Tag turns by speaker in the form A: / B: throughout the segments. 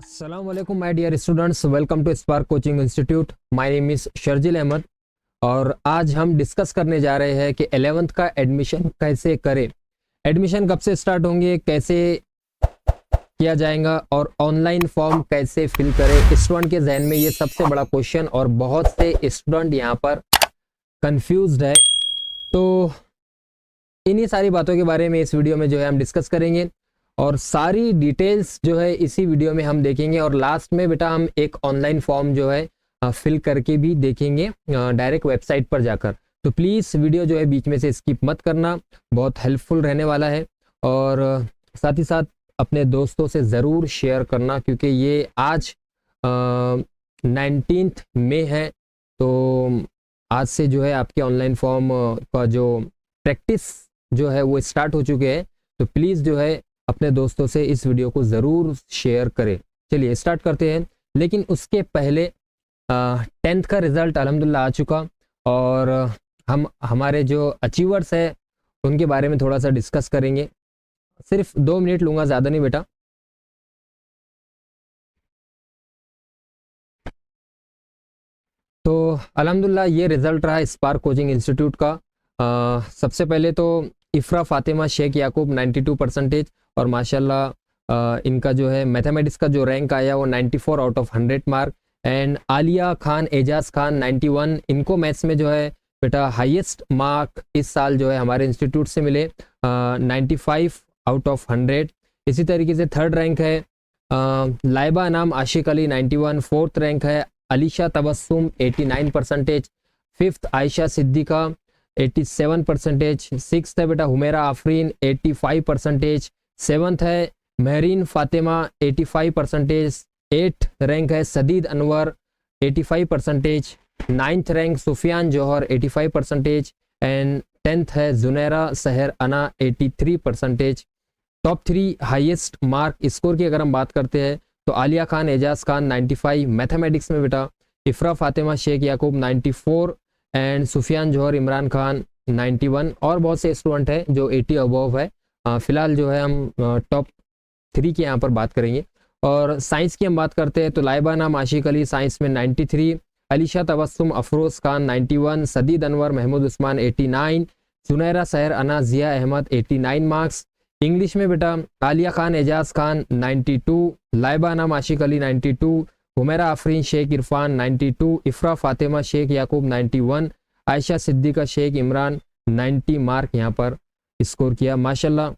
A: अस्सलाम वालेकुम my dear students, welcome to spark coaching institute. My name is Sharjil Ahmed और आज हम डिस्कस करने जा रहे हैं कि 11th का एडमिशन कैसे करें, एडमिशन कब से स्टार्ट होंगे, कैसे किया जाएगा और ऑनलाइन फॉर्म कैसे फिल करें। स्टूडेंट के जहन में ये सबसे बड़ा क्वेश्चन और बहुत से स्टूडेंट यहाँ पर कंफ्यूज्ड है। तो इन्हीं सारी बातों के बारे में इस वीडियो में जो है हम डिस्कस करेंगे और सारी डिटेल्स जो है इसी वीडियो में हम देखेंगे और लास्ट में बेटा हम एक ऑनलाइन फॉर्म जो है फिल करके भी देखेंगे डायरेक्ट वेबसाइट पर जाकर। तो प्लीज़ वीडियो जो है बीच में से स्किप मत करना, बहुत हेल्पफुल रहने वाला है। और साथ ही साथ अपने दोस्तों से ज़रूर शेयर करना क्योंकि ये आज 19 मई है। तो आज से जो है आपके ऑनलाइन फॉर्म का जो प्रैक्टिस जो है वो स्टार्ट हो चुके हैं। तो प्लीज़ जो है अपने दोस्तों से इस वीडियो को ज़रूर शेयर करें। चलिए स्टार्ट करते हैं, लेकिन उसके पहले 10th का रिज़ल्ट अल्हम्दुलिल्लाह आ चुका और हम हमारे जो अचीवर्स हैं उनके बारे में थोड़ा सा डिस्कस करेंगे। सिर्फ 2 मिनट लूँगा, ज़्यादा नहीं बेटा। तो अल्हम्दुलिल्लाह ये रिज़ल्ट रहा स्पार्क कोचिंग इंस्टीट्यूट का। सबसे पहले तो इफ़रा फ़ातिमा शेख याकूब 92% और माशाल्लाह इनका जो है मैथमेटिक्स का जो रैंक आया वो 94 out of 100 marks. And Aliya Khan Aijaz Khan 91, इनको मैथ्स में जो है बेटा हाईएस्ट मार्क इस साल जो है हमारे इंस्टीट्यूट से मिले 95 आउट ऑफ 100। इसी तरीके से थर्ड रैंक है लाइबा नाम आशिक अली 91, फोर्थ रैंक है Alisha Tabassum 89%, fifth Ayesha Siddiqa 87%, sixth है बेटा हुमेरा आफरीन 85%, सेवन्थ है महरीन फातिमा 85%, एट्थ रैंक है Sadid Anwar 85%, ninth rank Sufiyan Jauhar 85% and 10th है जुनैरा सहर अना 83%। टॉप 3 हाईएस्ट मार्क स्कोर की अगर हम बात करते हैं तो आलिया खान एजाज खान 95, मैथमेटिक्स में बेटा इफ़रा फातिमा शेख याकूब 94 एंड सुफियान जौहर इमरान खान 91 और बहुत से स्टूडेंट हैं जो 80 अबव है। फ़िलहाल जो है हम टॉप 3 की यहाँ पर बात करेंगे। और साइंस की हम बात करते हैं तो लाइबा नाम आशिक अली साइंस में 93, अलीशा तबस्सुम अफरोज़ खान 91, सदीद अनवर महमूद उस्मान 89, जुनैरा सहर अना ज़िया अहमद 89 मार्क्स। इंग्लिश में बेटा आलिया खान एजाज खान 92, लाइबा नाम आशिक अली 92, हुमेरा आफरीन शेख इरफान 92, इफ़रा फातिमा शेख याकूब 91, आयशा सिद्दीका शेख इमरान 90 मार्क यहाँ पर स्कोर किया। माशाल्लाह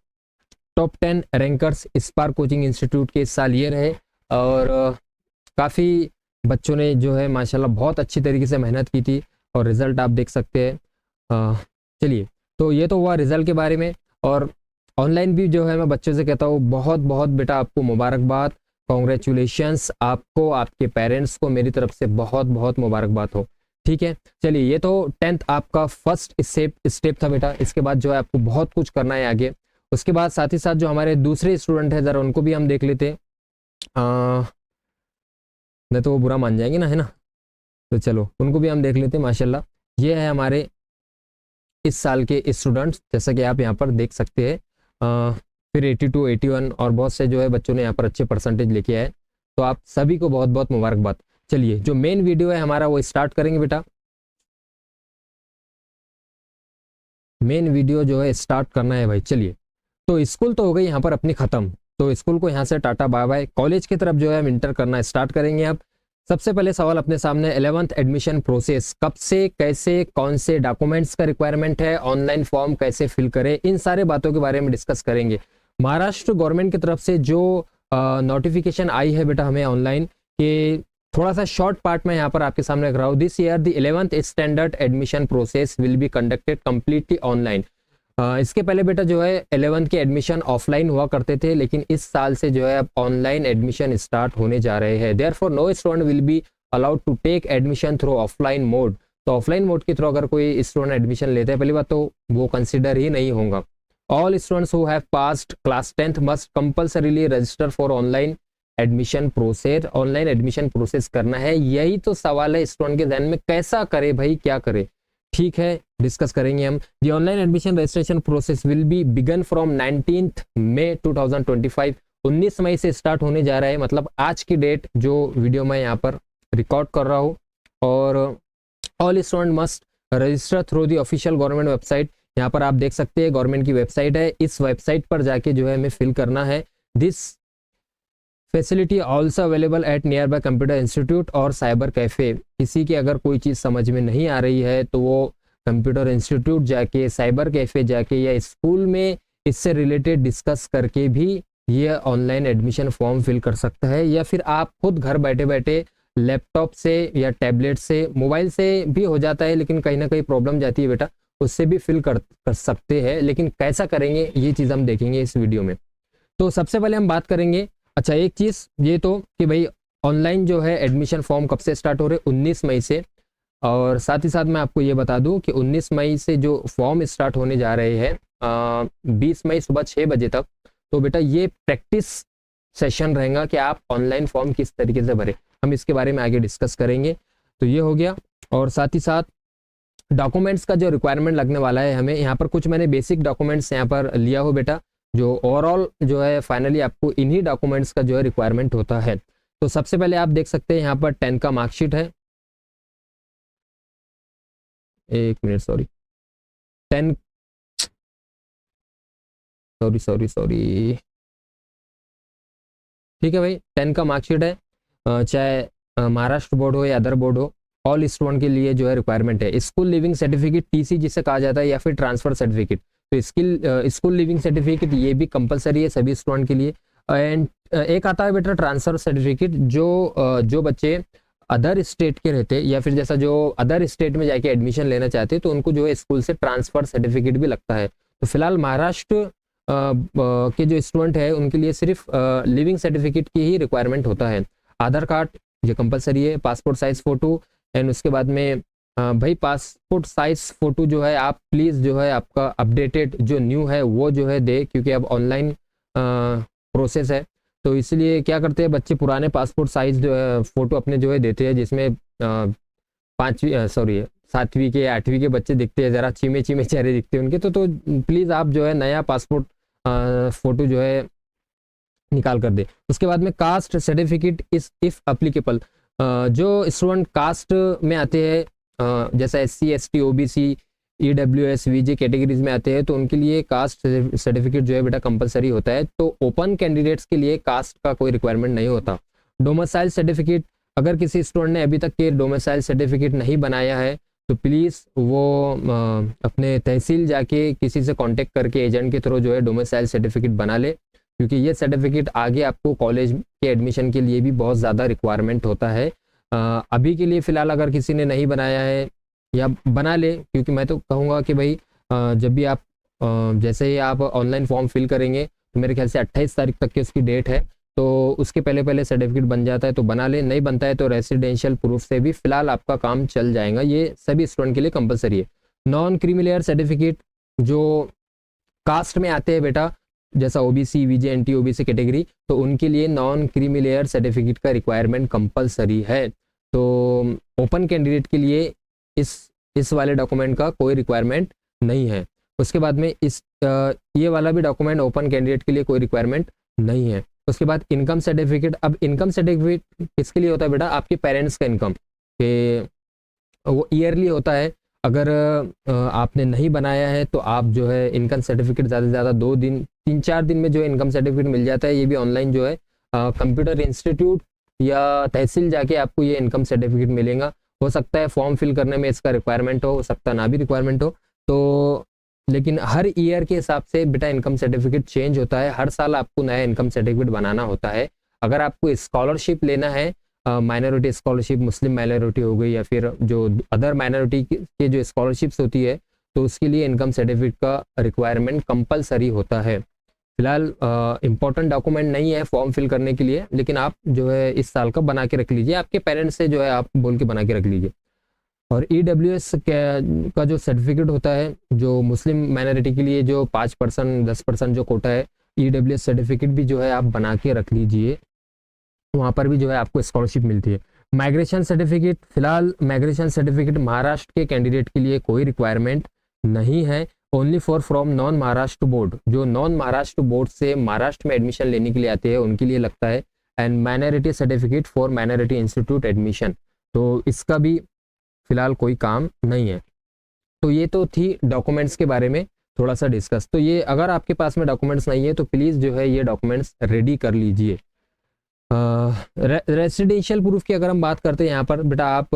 A: top 10 rankers spark coaching institute के इस साल ये रहे और काफ़ी बच्चों ने जो है माशाल्लाह बहुत अच्छी तरीके से मेहनत की थी और रिज़ल्ट आप देख सकते हैं। चलिए तो ये तो हुआ रिज़ल्ट के बारे में। और ऑनलाइन भी जो है मैं बच्चों से कहता हूँ बहुत बहुत बेटा आपको मुबारकबाद, कॉन्ग्रेचुलेशंस, आपको आपके पेरेंट्स को मेरी तरफ से बहुत बहुत मुबारकबाद हो। ठीक है, चलिए ये तो 10th आपका फर्स्ट स्टेप था बेटा। इसके बाद जो है आपको बहुत कुछ करना है आगे। उसके बाद साथ ही साथ जो हमारे दूसरे स्टूडेंट हैं ज़रा उनको भी हम देख लेते हैं, नहीं तो वो बुरा मान जाएंगे ना, है ना। तो चलो उनको भी हम देख लेते हैं। माशाल्लाह ये है हमारे इस साल के स्टूडेंट्स, जैसा कि आप यहाँ पर देख सकते हैं। फिर 82, 81 और बहुत से जो है बच्चों ने यहाँ पर अच्छे परसेंटेज लेके आए। तो आप सभी को बहुत बहुत मुबारकबाद। चलिए जो मेन वीडियो है हमारा वो स्टार्ट करेंगे बेटा। मेन वीडियो जो है स्टार्ट करना है भाई। चलिए तो स्कूल तो हो गई यहाँ पर अपनी ख़त्म, तो स्कूल को यहाँ से टाटा बाय बाय। कॉलेज की तरफ जो है हम इंटर करना स्टार्ट करेंगे। अब सबसे पहले सवाल अपने सामने 11th एडमिशन प्रोसेस कब से कैसे, कौन से डॉक्यूमेंट्स का रिक्वायरमेंट है, ऑनलाइन फॉर्म कैसे फिल करें, इन सारे बातों के बारे में डिस्कस करेंगे। महाराष्ट्र गवर्नमेंट की तरफ से जो नोटिफिकेशन आई है बेटा हमें ऑनलाइन के थोड़ा सा शॉर्ट पार्ट में यहाँ पर आपके सामने रख रहा हूँ। This year the 11th standard admission process will be conducted completely online. इसके पहले बेटा जो है 11th के एडमिशन ऑफलाइन हुआ करते थे, लेकिन इस साल से जो है अब ऑनलाइन एडमिशन स्टार्ट होने जा रहे हैं। Therefore no student will be allowed to take admission through offline mode. तो ऑफलाइन मोड के थ्रू अगर कोई स्टूडेंट एडमिशन लेते हैं पहली बात तो वो कंसिडर ही नहीं होगा। All students who have passed class 10th must compulsorily register for online admission process. Online admission process करना है, यही तो सवाल है स्टूडेंट के ध्यान में, कैसा करे भाई, क्या करे। ठीक है, डिस्कस करेंगे हम। The online admission registration process will be begin from 19th May 2025 19 मई से स्टार्ट होने जा रहा है, मतलब आज की डेट जो वीडियो मैं यहाँ पर रिकॉर्ड कर रहा हूँ। और all student must register through the official government website. यहाँ पर आप देख सकते हैं गवर्नमेंट की वेबसाइट है, इस वेबसाइट पर जाके जो है हमें फिल करना है। This facility also available at near by computer institute और साइबर कैफ़े। किसी की अगर कोई चीज़ समझ में नहीं आ रही है तो वो कंप्यूटर इंस्टीट्यूट जाके, साइबर कैफ़े जाके या स्कूल में इससे रिलेटेड डिस्कस करके भी ये ऑनलाइन एडमिशन फॉर्म फिल कर सकता है, या फिर आप खुद घर बैठे बैठे लैपटॉप से या टैबलेट से, मोबाइल से भी हो जाता है लेकिन कहीं ना कहीं प्रॉब्लम जाती है बेटा, उससे भी फिल कर सकते हैं। लेकिन कैसा करेंगे ये चीज़ हम देखेंगे इस वीडियो में। तो सबसे पहले हम बात करेंगे, अच्छा एक चीज़ ये तो कि भाई ऑनलाइन जो है एडमिशन फॉर्म कब से स्टार्ट हो रहे, 19 मई से। और साथ ही साथ मैं आपको ये बता दूं कि 19 मई से जो फॉर्म स्टार्ट होने जा रहे हैं 20 मई सुबह 6 बजे तक, तो बेटा ये प्रैक्टिस सेशन रहेगा कि आप ऑनलाइन फॉर्म किस तरीके से भरें, हम इसके बारे में आगे डिस्कस करेंगे। तो ये हो गया। और साथ ही साथ डॉक्यूमेंट्स का जो रिक्वायरमेंट लगने वाला है हमें, यहाँ पर कुछ मैंने बेसिक डॉक्यूमेंट्स यहाँ पर लिया हो बेटा, जो ओवरऑल जो है फाइनली आपको इन्हीं डॉक्यूमेंट्स का जो है रिक्वायरमेंट होता है। तो सबसे पहले आप देख सकते हैं यहाँ पर 10 का मार्कशीट है, एक मिनट सॉरी 10 सॉरी ठीक है भाई, 10 का मार्कशीट है, चाहे महाराष्ट्र बोर्ड हो या अदर बोर्ड हो, ऑल स्टूडेंट के लिए जो है रिक्वायरमेंट है। स्कूल लिविंग सर्टिफिकेट टीसी जिसे कहा जाता है, या फिर ट्रांसफर सर्टिफिकेट। तो स्कूल लिविंग सर्टिफिकेट ये भी कंपलसरी है सभी स्टूडेंट के लिए। एंड एक आता है बेटा ट्रांसफर सर्टिफिकेट, जो बच्चे अदर स्टेट के रहते हैं या फिर जैसा जो अदर स्टेट में जाके एडमिशन लेना चाहते हैं तो उनको जो है स्कूल से ट्रांसफर सर्टिफिकेट भी लगता है। तो फिलहाल महाराष्ट्र के जो स्टूडेंट है उनके लिए सिर्फ लिविंग सर्टिफिकेट की ही रिक्वायरमेंट होता है। आधार कार्ड ये कंपलसरी है, पासपोर्ट साइज फोटो, एंड उसके बाद में भाई पासपोर्ट साइज फोटो जो है आप प्लीज़ जो है आपका अपडेटेड जो न्यू है वो जो है दे, क्योंकि अब ऑनलाइन प्रोसेस है। तो इसलिए क्या करते हैं बच्चे पुराने पासपोर्ट साइज जो है फ़ोटो अपने जो है देते हैं, जिसमें 7वीं के 8वीं के बच्चे दिखते हैं, ज़रा चीमे चीमे चेहरे दिखते हैं उनके। तो प्लीज़ आप जो है नया पासपोर्ट फ़ोटो जो है निकाल कर दे। उसके बाद में कास्ट सर्टिफिकेट इस इफ़ अप्लीकेबल, जो स्टूडेंट कास्ट में आते हैं जैसा SC ST OBC EWS VJ categories में आते हैं तो उनके लिए कास्ट सर्टिफिकेट जो है बेटा कंपलसरी होता है। तो ओपन कैंडिडेट्स के लिए कास्ट का कोई रिक्वायरमेंट नहीं होता। डोमिसाइल सर्टिफिकेट, अगर किसी स्टूडेंट ने अभी तक के डोमिसाइल सर्टिफिकेट नहीं बनाया है तो प्लीज़ वो अपने तहसील जाके किसी से कांटेक्ट करके एजेंट के थ्रू जो है डोमिसाइल सर्टिफिकेट बना ले, क्योंकि ये सर्टिफिकेट आगे आपको कॉलेज के एडमिशन के लिए भी बहुत ज़्यादा रिक्वायरमेंट होता है। अभी के लिए फ़िलहाल अगर किसी ने नहीं बनाया है या बना ले, क्योंकि मैं तो कहूँगा कि भाई जब भी आप जैसे ही आप ऑनलाइन फॉर्म फिल करेंगे तो मेरे ख्याल से 28 तारीख तक की उसकी डेट है, तो उसके पहले पहले सर्टिफिकेट बन जाता है तो बना ले, नहीं बनता है तो रेसिडेंशियल प्रूफ से भी फिलहाल आपका काम चल जाएगा। ये सभी स्टूडेंट के लिए कंपलसरी है। नॉन क्रीमी लेयर सर्टिफिकेट, जो कास्ट में आते हैं बेटा जैसा OBC VJ NT OBC category, तो उनके लिए नॉन क्रीमी लेयर सर्टिफिकेट का रिक्वायरमेंट कंपलसरी है। तो ओपन कैंडिडेट के लिए इस वाले डॉक्यूमेंट का कोई रिक्वायरमेंट नहीं है। उसके बाद में ये वाला भी डॉक्यूमेंट ओपन कैंडिडेट के लिए कोई रिक्वायरमेंट नहीं है। उसके बाद इनकम सर्टिफिकेट, अब इनकम सर्टिफिकेट किसके लिए होता है बेटा, आपके पेरेंट्स का इनकम के वो ईयरली होता है। अगर आपने नहीं बनाया है तो आप जो है इनकम सर्टिफिकेट ज़्यादा से ज़्यादा 2 दिन 3-4 दिन में जो है इनकम सर्टिफिकेट मिल जाता है। ये भी ऑनलाइन जो है कंप्यूटर इंस्टीट्यूट या तहसील जाके आपको ये इनकम सर्टिफिकेट मिलेगा। हो सकता है फॉर्म फिल करने में इसका रिक्वायरमेंट हो सकता ना भी रिक्वायरमेंट हो, तो लेकिन हर ईयर के हिसाब से बेटा इनकम सर्टिफिकेट चेंज होता है। हर साल आपको नया इनकम सर्टिफिकेट बनाना होता है। अगर आपको स्कॉलरशिप लेना है, माइनॉरिटी स्कॉलरशिप, मुस्लिम माइनॉरिटी हो गई या फिर जो अदर माइनॉरिटी के जो स्कॉलरशिप्स होती है, तो उसके लिए इनकम सर्टिफिकेट का रिक्वायरमेंट कंपलसरी होता है। फिलहाल इम्पोर्टेंट डॉक्यूमेंट नहीं है फॉर्म फिल करने के लिए, लेकिन आप जो है इस साल का बना के रख लीजिए, आपके पेरेंट्स से जो है आप बोल के बना के रख लीजिए। और EWS का जो सर्टिफिकेट होता है, जो मुस्लिम माइनॉरिटी के लिए जो 5% 10% जो कोटा है, EWS सर्टिफिकेट भी जो है आप बना के रख लीजिए, वहाँ पर भी जो है आपको स्कॉलरशिप मिलती है। माइग्रेशन सर्टिफिकेट, फिलहाल माइग्रेशन सर्टिफिकेट महाराष्ट्र के कैंडिडेट के लिए कोई रिक्वायरमेंट नहीं है। Only for from non Maharashtra board, जो नॉन महाराष्ट्र बोर्ड से महाराष्ट्र में एडमिशन लेने के लिए आते हैं उनके लिए लगता है। And minority certificate for minority institute admission, तो इसका भी फिलहाल कोई काम नहीं है। तो ये तो थी डॉक्यूमेंट्स के बारे में थोड़ा सा डिस्कस। तो ये अगर आपके पास में डॉक्यूमेंट्स नहीं है तो प्लीज़ जो है ये डॉक्यूमेंट्स रेडी कर लीजिए। रेसिडेंशियल प्रूफ की अगर हम बात करते हैं यहाँ पर बेटा, आप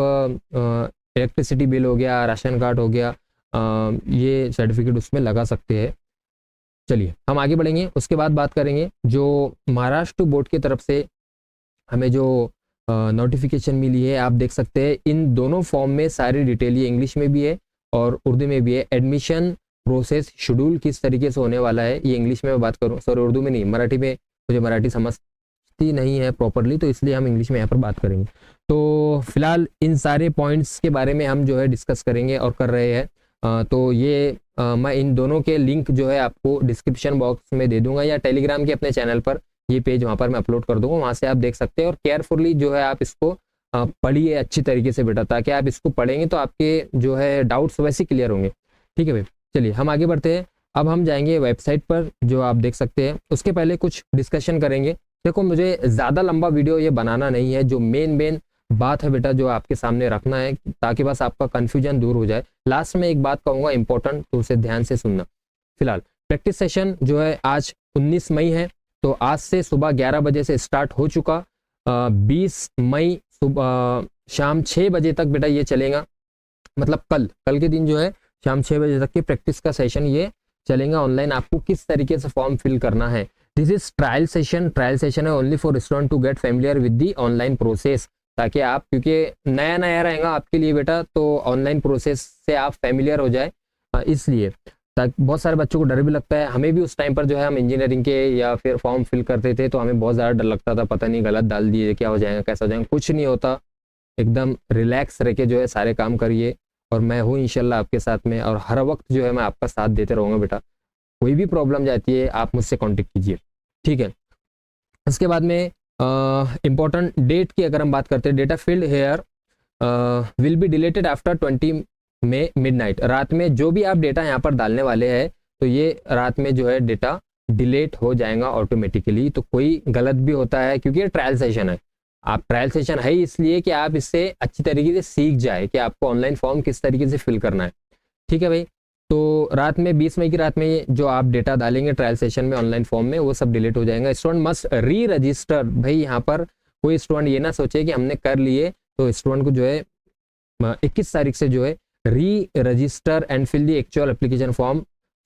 A: इलेक्ट्रिसिटी बिल हो गया, राशन कार्ड हो गया, ये सर्टिफिकेट उसमें लगा सकते हैं। चलिए हम आगे बढ़ेंगे, उसके बाद बात करेंगे जो महाराष्ट्र बोर्ड की तरफ से हमें जो नोटिफिकेशन मिली है। आप देख सकते हैं इन दोनों फॉर्म में सारी डिटेल, ये इंग्लिश में भी है और उर्दू में भी है। एडमिशन प्रोसेस शेड्यूल किस तरीके से होने वाला है, ये इंग्लिश में मैं बात करूँ, सॉरी उर्दू में नहीं, मराठी में, मुझे मराठी समझती नहीं है प्रॉपरली, तो इसलिए हम इंग्लिश में यहाँ पर बात करेंगे। तो फिलहाल इन सारे पॉइंट्स के बारे में हम जो है डिस्कस करेंगे और कर रहे हैं। तो ये मैं इन दोनों के लिंक जो है आपको डिस्क्रिप्शन बॉक्स में दे दूंगा, या टेलीग्राम के अपने चैनल पर ये पेज वहाँ पर मैं अपलोड कर दूंगा, वहाँ से आप देख सकते हैं। और केयरफुली जो है आप इसको पढ़िए अच्छी तरीके से बेटा, ताकि आप इसको पढ़ेंगे तो आपके जो है डाउट्स वैसे क्लियर होंगे। ठीक है भाई, चलिए हम आगे बढ़ते हैं। अब हम जाएंगे वेबसाइट पर जो आप देख सकते हैं, उसके पहले कुछ डिस्कशन करेंगे। देखो मुझे ज़्यादा लंबा वीडियो ये बनाना नहीं है, जो मेन बात है बेटा जो आपके सामने रखना है, ताकि बस आपका कन्फ्यूजन दूर हो जाए। लास्ट में एक बात कहूँगा इंपॉर्टेंट, तो उसे ध्यान से सुनना। फिलहाल प्रैक्टिस सेशन जो है आज 19 मई है, तो आज से सुबह 11 बजे से स्टार्ट हो चुका। 20 मई सुबह शाम 6 बजे तक बेटा ये चलेगा, मतलब कल के दिन जो है शाम 6 बजे तक की प्रैक्टिस का सेशन ये चलेगा ऑनलाइन। आपको किस तरीके से फॉर्म फिल करना है, दिस इज ट्रायल सेशन है only for student to get familiar with the online process, ताकि आप, क्योंकि नया रहेगा आपके लिए बेटा, तो ऑनलाइन प्रोसेस से आप फैमिलियर हो जाए, इसलिए। ताकि बहुत सारे बच्चों को डर भी लगता है, हमें भी उस टाइम पर जो है हम इंजीनियरिंग के या फिर फॉर्म फिल करते थे तो हमें बहुत ज़्यादा डर लगता था, पता नहीं गलत डाल दिए क्या हो जाएगा, कैसा हो जाएगा। कुछ नहीं होता, एकदम रिलैक्स रह के जो है सारे काम करिए, और मैं हूँ इंशाल्लाह आपके साथ में, और हर वक्त जो है मैं आपका साथ देते रहूँगा बेटा। कोई भी प्रॉब्लम जाती है आप मुझसे कॉन्टेक्ट कीजिए, ठीक है। इसके बाद में इम्पोर्टेंट डेट की अगर हम बात करते हैं, data field here will be deleted after 20 May midnight. रात में जो भी आप डेटा यहाँ पर डालने वाले हैं, तो ये रात में जो है डेटा डिलीट हो जाएगा ऑटोमेटिकली। तो कोई गलत भी होता है, क्योंकि ये ट्रायल सेशन है, आप ट्रायल सेशन है इसलिए कि आप इससे अच्छी तरीके से सीख जाए कि आपको ऑनलाइन फॉर्म किस तरीके से फिल करना है, ठीक है भाई। तो रात में 20 मई की रात में जो आप डेटा डालेंगे ट्रायल सेशन में ऑनलाइन फॉर्म में, वो सब डिलीट हो जाएगा। स्टूडेंट मस्ट री रजिस्टर, भाई यहाँ पर कोई स्टूडेंट ये ना सोचे कि हमने कर लिए, तो स्टूडेंट को जो है 21 तारीख से जो है re register and fill the actual application form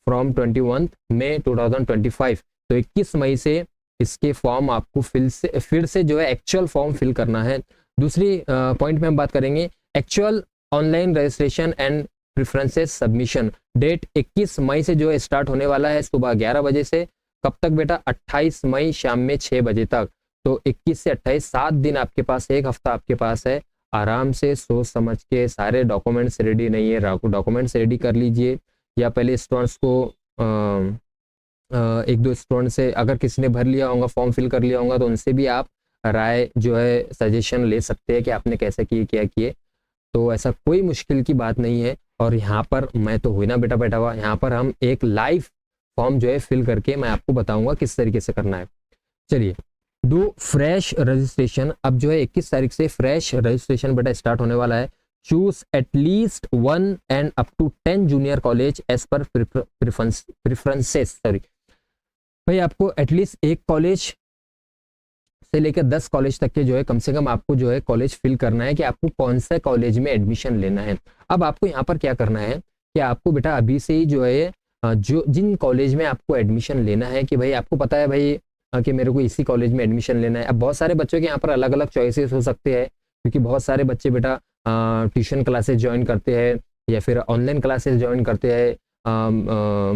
A: from 21 May 2025। तो 21 मई से इसके फॉर्म आपको फिर से जो है एक्चुअल फॉर्म फिल करना है। दूसरी पॉइंट में हम बात करेंगे actual online registration and preferences submission. Date 21 मई से जो है स्टार्ट होने वाला है सुबह 11 बजे से। कब तक बेटा? 28 मई शाम में 6 बजे तक। तो 21 से 28 7 दिन आपके पास, एक हफ्ता आपके पास है। आराम से सोच समझ के, सारे डॉक्यूमेंट्स रेडी नहीं है, डॉक्यूमेंट्स रेडी कर लीजिए, या पहले स्टूडेंट्स को एक दो स्टूडेंट से, अगर किसी ने भर लिया होगा, फॉर्म फिल कर लिया होगा, तो उनसे भी आप राय जो है सजेशन ले सकते हैं कि आपने कैसे किए, क्या किए। तो ऐसा कोई मुश्किल की बात नहीं है। और यहाँ पर मैं तो हुई ना बेटा बैठा हुआ, यहाँ पर हम एक लाइव फॉर्म जो है फिल करके मैं आपको बताऊंगा किस तरीके से करना है। चलिए, डू फ्रेश रजिस्ट्रेशन। अब जो है 21 तारीख से फ्रेश रजिस्ट्रेशन बेटा स्टार्ट होने वाला है। Choose at least 1 and up to 10 junior college as per preferences. Sorry भाई, आपको एटलीस्ट एक कॉलेज से लेकर 10 कॉलेज तक के जो है कम से कम आपको जो है कॉलेज फिल करना है कि आपको कौन से कॉलेज में एडमिशन लेना है। अब आपको यहाँ पर क्या करना है कि आपको बेटा अभी से ही जो है जो जिन कॉलेज में आपको एडमिशन लेना है, कि भाई आपको पता है भाई कि मेरे को इसी कॉलेज में एडमिशन लेना है। अब बहुत सारे बच्चों के यहाँ पर अलग अलग चॉइसेस हो सकते हैं, क्योंकि बहुत सारे बच्चे बेटा ट्यूशन क्लासेस ज्वाइन करते हैं या फिर ऑनलाइन क्लासेस ज्वाइन करते हैं,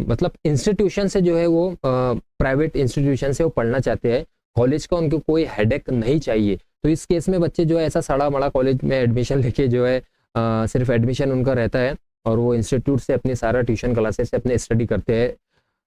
A: मतलब इंस्टीट्यूशन से जो है वो प्राइवेट इंस्टीट्यूशन से वो पढ़ना चाहते हैं। कॉलेज का उनको कोई हेडेक नहीं चाहिए। तो इस केस में बच्चे जो है ऐसा सड़ा मड़ा कॉलेज में एडमिशन लेके जो है सिर्फ एडमिशन उनका रहता है, और वो इंस्टीट्यूट से अपने सारा ट्यूशन क्लासेस से अपने स्टडी करते हैं।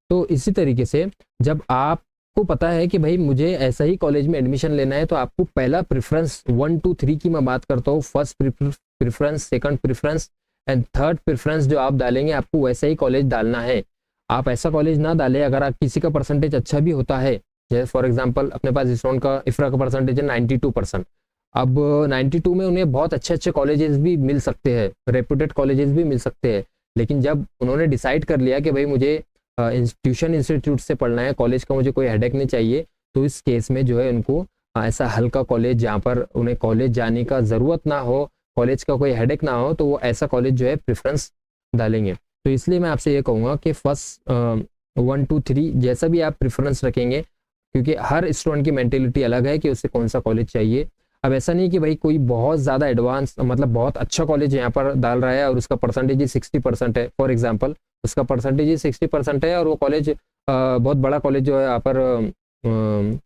A: तो इसी तरीके से जब आपको पता है कि भाई मुझे ऐसा ही कॉलेज में एडमिशन लेना है, तो आपको पहला प्रेफरेंस 1 2 3 की मैं बात करता हूँ, first preference, second preference and third preference जो आप डालेंगे आपको वैसा ही कॉलेज डालना है। आप ऐसा कॉलेज ना डालें अगर आप किसी का परसेंटेज अच्छा भी होता है, जैसे फॉर एग्जांपल अपने पास स्टूडेंट का इफ्रा का परसेंटेज है 92%। अब 92 में उन्हें बहुत अच्छे अच्छे कॉलेजेस भी मिल सकते हैं, रेप्यूटेड कॉलेजेस भी मिल सकते हैं, लेकिन जब उन्होंने डिसाइड कर लिया कि भाई मुझे ट्यूशन इंस्टीट्यूट से पढ़ना है, कॉलेज का मुझे कोई हेडेक नहीं चाहिए, तो इस केस में जो है उनको ऐसा हल्का कॉलेज जहाँ पर उन्हें कॉलेज जाने का ज़रूरत ना हो, कॉलेज का कोई हेडेक ना हो, तो वो ऐसा कॉलेज जो है प्रेफरेंस डालेंगे। तो इसलिए मैं आपसे ये कहूँगा कि फर्स्ट 1 2 3 जैसा भी आप प्रेफरेंस रखेंगे, क्योंकि हर स्टूडेंट की मेंटेलिटी अलग है कि उसे कौन सा कॉलेज चाहिए। अब ऐसा नहीं कि भाई कोई बहुत ज़्यादा एडवांस मतलब बहुत अच्छा कॉलेज यहाँ पर डाल रहा है और उसका परसेंटेज ही 60% है, फॉर एग्जाम्पल उसका परसेंटेज ही 60% है और वो कॉलेज बहुत बड़ा कॉलेज जो है यहाँ पर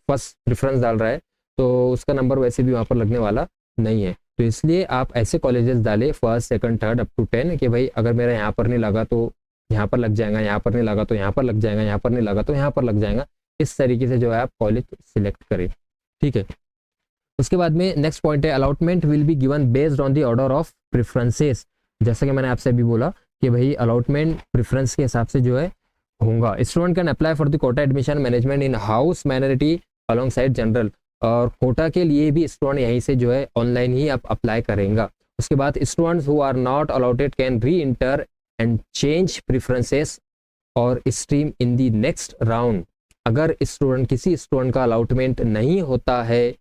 A: फर्स्ट प्रेफरेंस डाल रहा है, तो उसका नंबर वैसे भी वहाँ पर लगने वाला नहीं है। तो इसलिए आप ऐसे कॉलेजेस डालें first second third up to 10 कि भाई अगर मेरा यहाँ पर नहीं लगा तो यहाँ पर लग जाएगा, यहाँ पर नहीं लगा तो यहाँ पर लग जाएगा, यहाँ पर नहीं लगा तो यहाँ पर लग जाएगा। इस तरीके से जो है आप कॉलेज सिलेक्ट करें, ठीक है। उसके बाद में नेक्स्ट पॉइंट है allotment will be given based on the order of preferences. जैसा कि मैंने आपसे अभी बोला कि भाई अलॉटमेंट प्रेफरेंस के हिसाब से जो है होगा। Student can apply for the quota admission management in house minority alongside general, और कोटा के लिए भी स्टूडेंट यहीं से जो है ऑनलाइन ही आप अप्लाई करेंगे। उसके बाद students who are not allotted can re enter and change preferences और stream in the next round. अगर स्टूडेंट किसी स्टूडेंट का अलॉटमेंट नहीं होता है,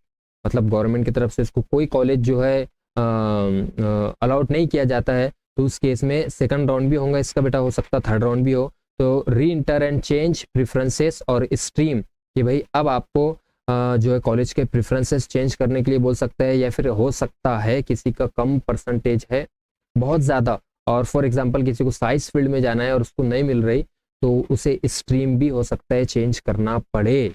A: मतलब गवर्नमेंट की तरफ से उसको कोई कॉलेज जो है अलाउट नहीं किया जाता है, तो उस केस में सेकंड राउंड भी होगा इसका बेटा, हो सकता थर्ड राउंड भी हो। तो री इंटर एंड चेंज प्रेफरेंसेस और स्ट्रीम कि भाई अब आपको जो है कॉलेज के प्रेफरेंसेस चेंज करने के लिए बोल सकता है, या फिर हो सकता है किसी का कम परसेंटेज है बहुत ज़्यादा और फॉर एग्जांपल किसी को साइंस फील्ड में जाना है और उसको नहीं मिल रही, तो उसे स्ट्रीम भी हो सकता है चेंज करना पड़े।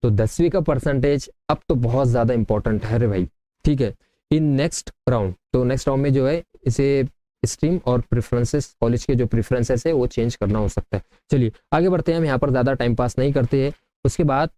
A: तो 10वीं का परसेंटेज अब तो बहुत ज़्यादा इंपॉर्टेंट है रे भाई, ठीक है। इन नेक्स्ट राउंड, तो नेक्स्ट राउंड में जो है इसे स्ट्रीम और प्रेफरेंसेस कॉलेज के जो प्रेफरेंसेस है वो चेंज करना हो सकता है। चलिए आगे बढ़ते हैं, हम यहाँ पर ज़्यादा टाइम पास नहीं करते हैं। उसके बाद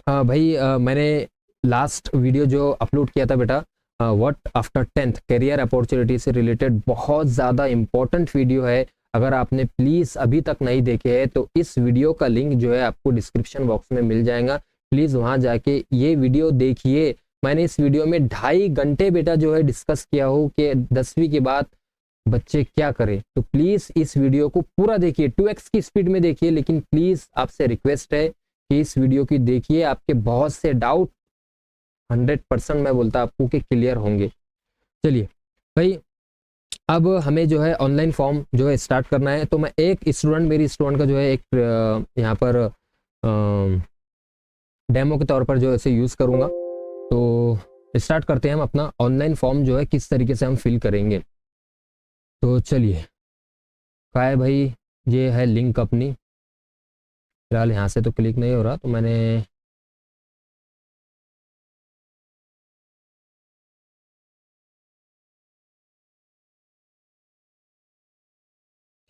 A: मैंने लास्ट वीडियो जो अपलोड किया था बेटा what after 10th career opportunity से रिलेटेड, बहुत ज़्यादा इंपॉर्टेंट वीडियो है। अगर आपने प्लीज़ अभी तक नहीं देखे है तो इस वीडियो का लिंक जो है आपको डिस्क्रिप्शन बॉक्स में मिल जाएगा, प्लीज़ वहाँ जाके ये वीडियो देखिए। मैंने इस वीडियो में 2.5 घंटे बेटा जो है डिस्कस किया हो कि 10वीं के बाद बच्चे क्या करें, तो प्लीज़ इस वीडियो को पूरा देखिए, 2x की स्पीड में देखिए, लेकिन प्लीज़ आपसे रिक्वेस्ट है कि इस वीडियो की देखिए, आपके बहुत से डाउट 100% मैं बोलता आपको कि क्लियर होंगे। चलिए भाई अब हमें जो है ऑनलाइन फॉर्म जो है स्टार्ट करना है, तो मैं एक स्टूडेंट मेरी स्टूडेंट का जो है एक यहाँ पर डेमो के तौर पर जो है इसे यूज़ करूँगा। तो स्टार्ट करते हैं हम अपना ऑनलाइन फॉर्म जो है किस तरीके से हम फिल करेंगे। तो चलिए क्या है भाई, ये है लिंक अपनी, फिलहाल यहाँ से तो क्लिक नहीं हो रहा, तो मैंने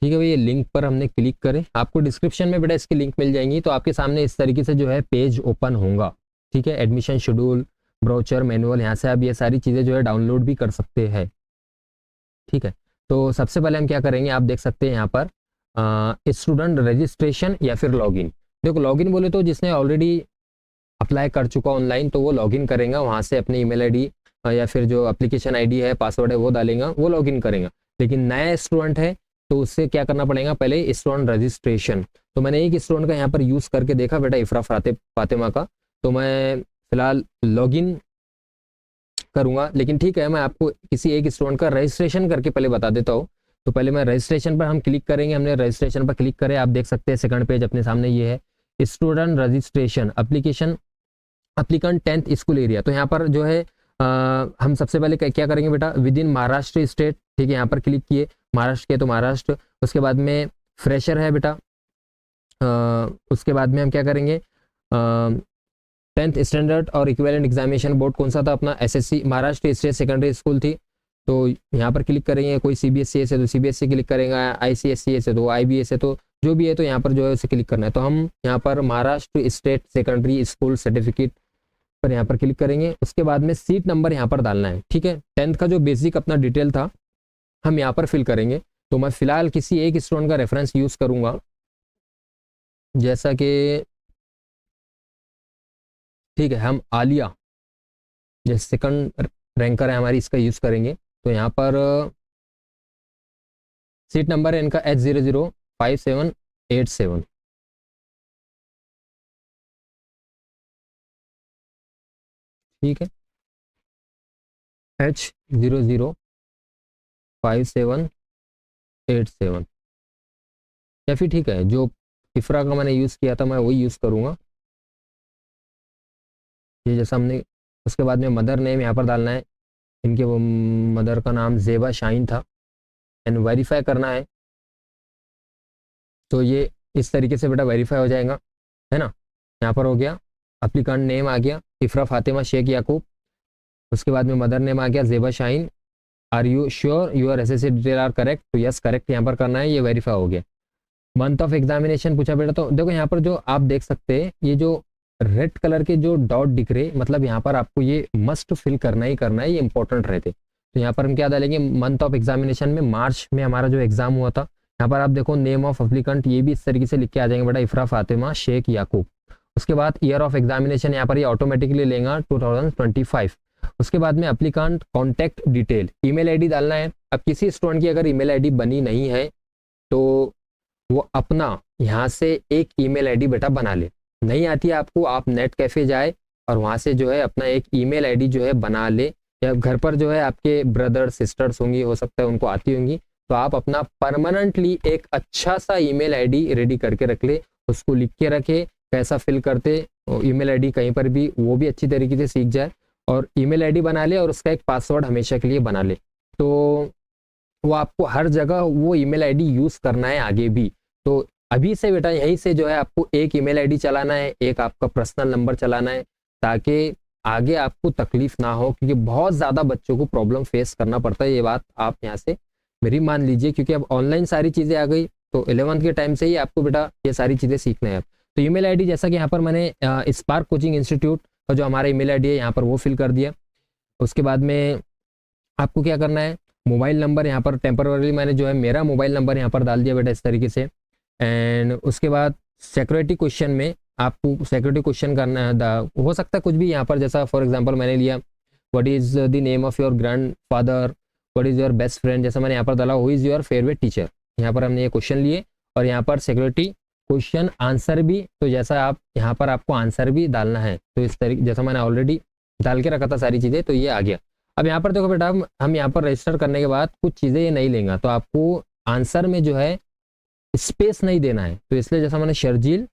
A: ठीक है भाई, ये लिंक पर हमने क्लिक करें, आपको डिस्क्रिप्शन में बेटा इसकी लिंक मिल जाएंगी। तो आपके सामने इस तरीके से जो है पेज ओपन होगा, ठीक है। एडमिशन शेड्यूल, ब्रोचर, मैनुअल, यहाँ से आप ये सारी चीज़ें जो है डाउनलोड भी कर सकते हैं, ठीक है। तो सबसे पहले हम क्या करेंगे, आप देख सकते हैं यहाँ पर स्टूडेंट रजिस्ट्रेशन या फिर लॉगिन। देखो लॉगिन बोले तो जिसने ऑलरेडी अप्लाई कर चुका ऑनलाइन तो वो लॉगिन करेगा, वहाँ से अपनी ईमेल आईडी या फिर जो एप्लीकेशन आईडी है, पासवर्ड है वो डालेगा, वो लॉगिन करेगा। लेकिन नया स्टूडेंट है तो उससे क्या करना पड़ेगा, पहले स्टूडेंट रजिस्ट्रेशन। तो मैंने एक स्टूडेंट का यहाँ पर यूज़ करके देखा बेटा, इफ्रा फातिमा का, तो मैं फिलहाल लॉगिन करूँगा। लेकिन ठीक है, मैं आपको किसी एक स्टूडेंट का रजिस्ट्रेशन करके पहले बता देता हूँ। तो पहले मैं रजिस्ट्रेशन पर हम क्लिक करेंगे, हमने रजिस्ट्रेशन पर क्लिक करे, आप देख सकते हैं सेकंड पेज अपने सामने ये है student registration application applicant 10th school area. तो यहाँ पर जो है हम सबसे पहले क्या करेंगे बेटा, विद इन महाराष्ट्र स्टेट, ठीक है, यहाँ पर क्लिक किए, महाराष्ट्र के तो महाराष्ट्र। उसके बाद में फ्रेशर है बेटा, उसके बाद में हम क्या करेंगे 10th स्टैंडर्ड और इक्विवेलेंट एग्जामिनेशन बोर्ड कौन सा था अपना, SSC Maharashtra state secondary school थी, तो यहाँ पर क्लिक करेंगे। कोई सीबीएसई से तो सीबीएसई क्लिक करेगा, आईसीएसई से तो आईबीएस है, तो जो भी है तो यहाँ पर जो है उसे क्लिक करना है। तो हम यहाँ पर Maharashtra state secondary school certificate पर यहाँ पर क्लिक करेंगे। उसके बाद में सीट नंबर यहाँ पर डालना है, ठीक है। 10th का जो बेसिक अपना डिटेल था हम यहाँ पर फिल करेंगे। तो मैं फिलहाल किसी एक स्टूडेंट का रेफरेंस यूज़ करूँगा, जैसा कि ठीक है हम आलिया जैसे सेकंड रैंकर है हमारी, इसका यूज़ करेंगे। तो यहाँ पर सीट नंबर है इनका H005787। ठीक है, H005787, या फिर ठीक है जो इफ्रा का मैंने यूज़ किया था मैं वही यूज़ करूँगा। ये जैसा हमने, उसके बाद में मदर नेम यहाँ पर डालना है, इनके वो मदर का नाम ज़ेबा शाहीन था, एंड वेरीफाई करना है। तो ये इस तरीके से बेटा वेरीफाई हो जाएगा, है ना। यहाँ पर हो गया, एप्लीकेंट नेम आ गया इफ्रा फातिमा शेख याकूब, उसके बाद में मदर नेम आ गया Zeba Shaheen. Are you sure your SSC detail are correct, तो यस करेक्ट यहाँ पर करना है, ये वेरीफाई हो गया। मंथ ऑफ एग्जामिनेशन पूछा बेटा, तो देखो यहाँ पर जो आप देख सकते हैं ये जो रेड कलर के जो डॉट दिख रहे, मतलब यहाँ पर आपको ये मस्ट फिल करना ही करना है, ये इंपॉर्टेंट रहते। तो यहाँ पर हम क्या डालेंगे, मंथ ऑफ एग्जामिनेशन में मार्च में हमारा जो एग्जाम हुआ था, यहाँ पर आप देखो नेम ऑफ एप्लीकेंट ये भी इस तरीके से लिख के आ जाएंगे बेटा, इफ्रा फातिमा शेख याकूब। उसके बाद ईयर ऑफ एग्जामिनेशन यहाँ पर ये ऑटोमेटिकली लेगा 2025। उसके बाद में applicant contact detail, email ID डालना है। अब किसी स्टूडेंट की अगर ईमेल आईडी बनी नहीं है तो वो अपना यहाँ से एक ईमेल आईडी बेटा बना ले। नहीं आती है आपको, आप नेट कैफे जाए और वहाँ से जो है अपना एक ईमेल आईडी जो है बना ले, या घर पर जो है आपके ब्रदर सिस्टर्स होंगी, हो सकता है उनको आती होंगी, तो आप अपना परमानेंटली एक अच्छा सा ईमेल आईडी रेडी करके रख ले, उसको लिख के रखे, कैसा फिल करते ईमेल आईडी कहीं पर भी, वो भी अच्छी तरीके से सीख जाए, और ईमेल आईडी बना ले और उसका एक पासवर्ड हमेशा के लिए बना ले। तो वो आपको हर जगह वो ईमेल आईडी यूज़ करना है आगे भी। तो अभी से बेटा यहीं से जो है आपको एक ईमेल आईडी चलाना है, एक आपका पर्सनल नंबर चलाना है, ताकि आगे आपको तकलीफ ना हो, क्योंकि बहुत ज़्यादा बच्चों को प्रॉब्लम फेस करना पड़ता है। ये बात आप यहाँ से मेरी मान लीजिए, क्योंकि अब ऑनलाइन सारी चीज़ें आ गई, तो 11th के टाइम से ही आपको बेटा ये सारी चीज़ें सीखना है। तो ईमेल आईडी जैसा कि यहाँ पर मैंने स्पार्क कोचिंग इंस्टीट्यूट का जो हमारा ईमेल आईडी है यहाँ पर वो फिल कर दिया। उसके बाद में आपको क्या करना है, मोबाइल नंबर यहाँ पर टेम्पररी मैंने जो है मेरा मोबाइल नंबर यहाँ पर डाल दिया बेटा इस तरीके से। एंड उसके बाद सिक्योरिटी क्वेश्चन में आपको सिक्योरिटी क्वेश्चन करना है, हो सकता है कुछ भी यहाँ पर, जैसा फॉर एग्जांपल मैंने लिया what is the name of your grand father, what is your best friend, जैसा मैंने यहाँ पर डाला who is your favourite teacher. यहाँ पर हमने ये क्वेश्चन लिए और यहाँ पर सिक्योरिटी क्वेश्चन आंसर भी, तो जैसा आप यहाँ पर आपको आंसर भी डालना है, तो इस तरीके जैसा मैंने ऑलरेडी डाल के रखा था सारी चीज़ें, तो ये आ गया। अब यहाँ पर देखो बेटा हम यहाँ पर रजिस्टर करने के बाद कुछ चीज़ें ये नहीं लेंगे, तो आपको आंसर में जो है स्पेस नहीं देना है, तो इसलिए जैसा मैंने शर्जील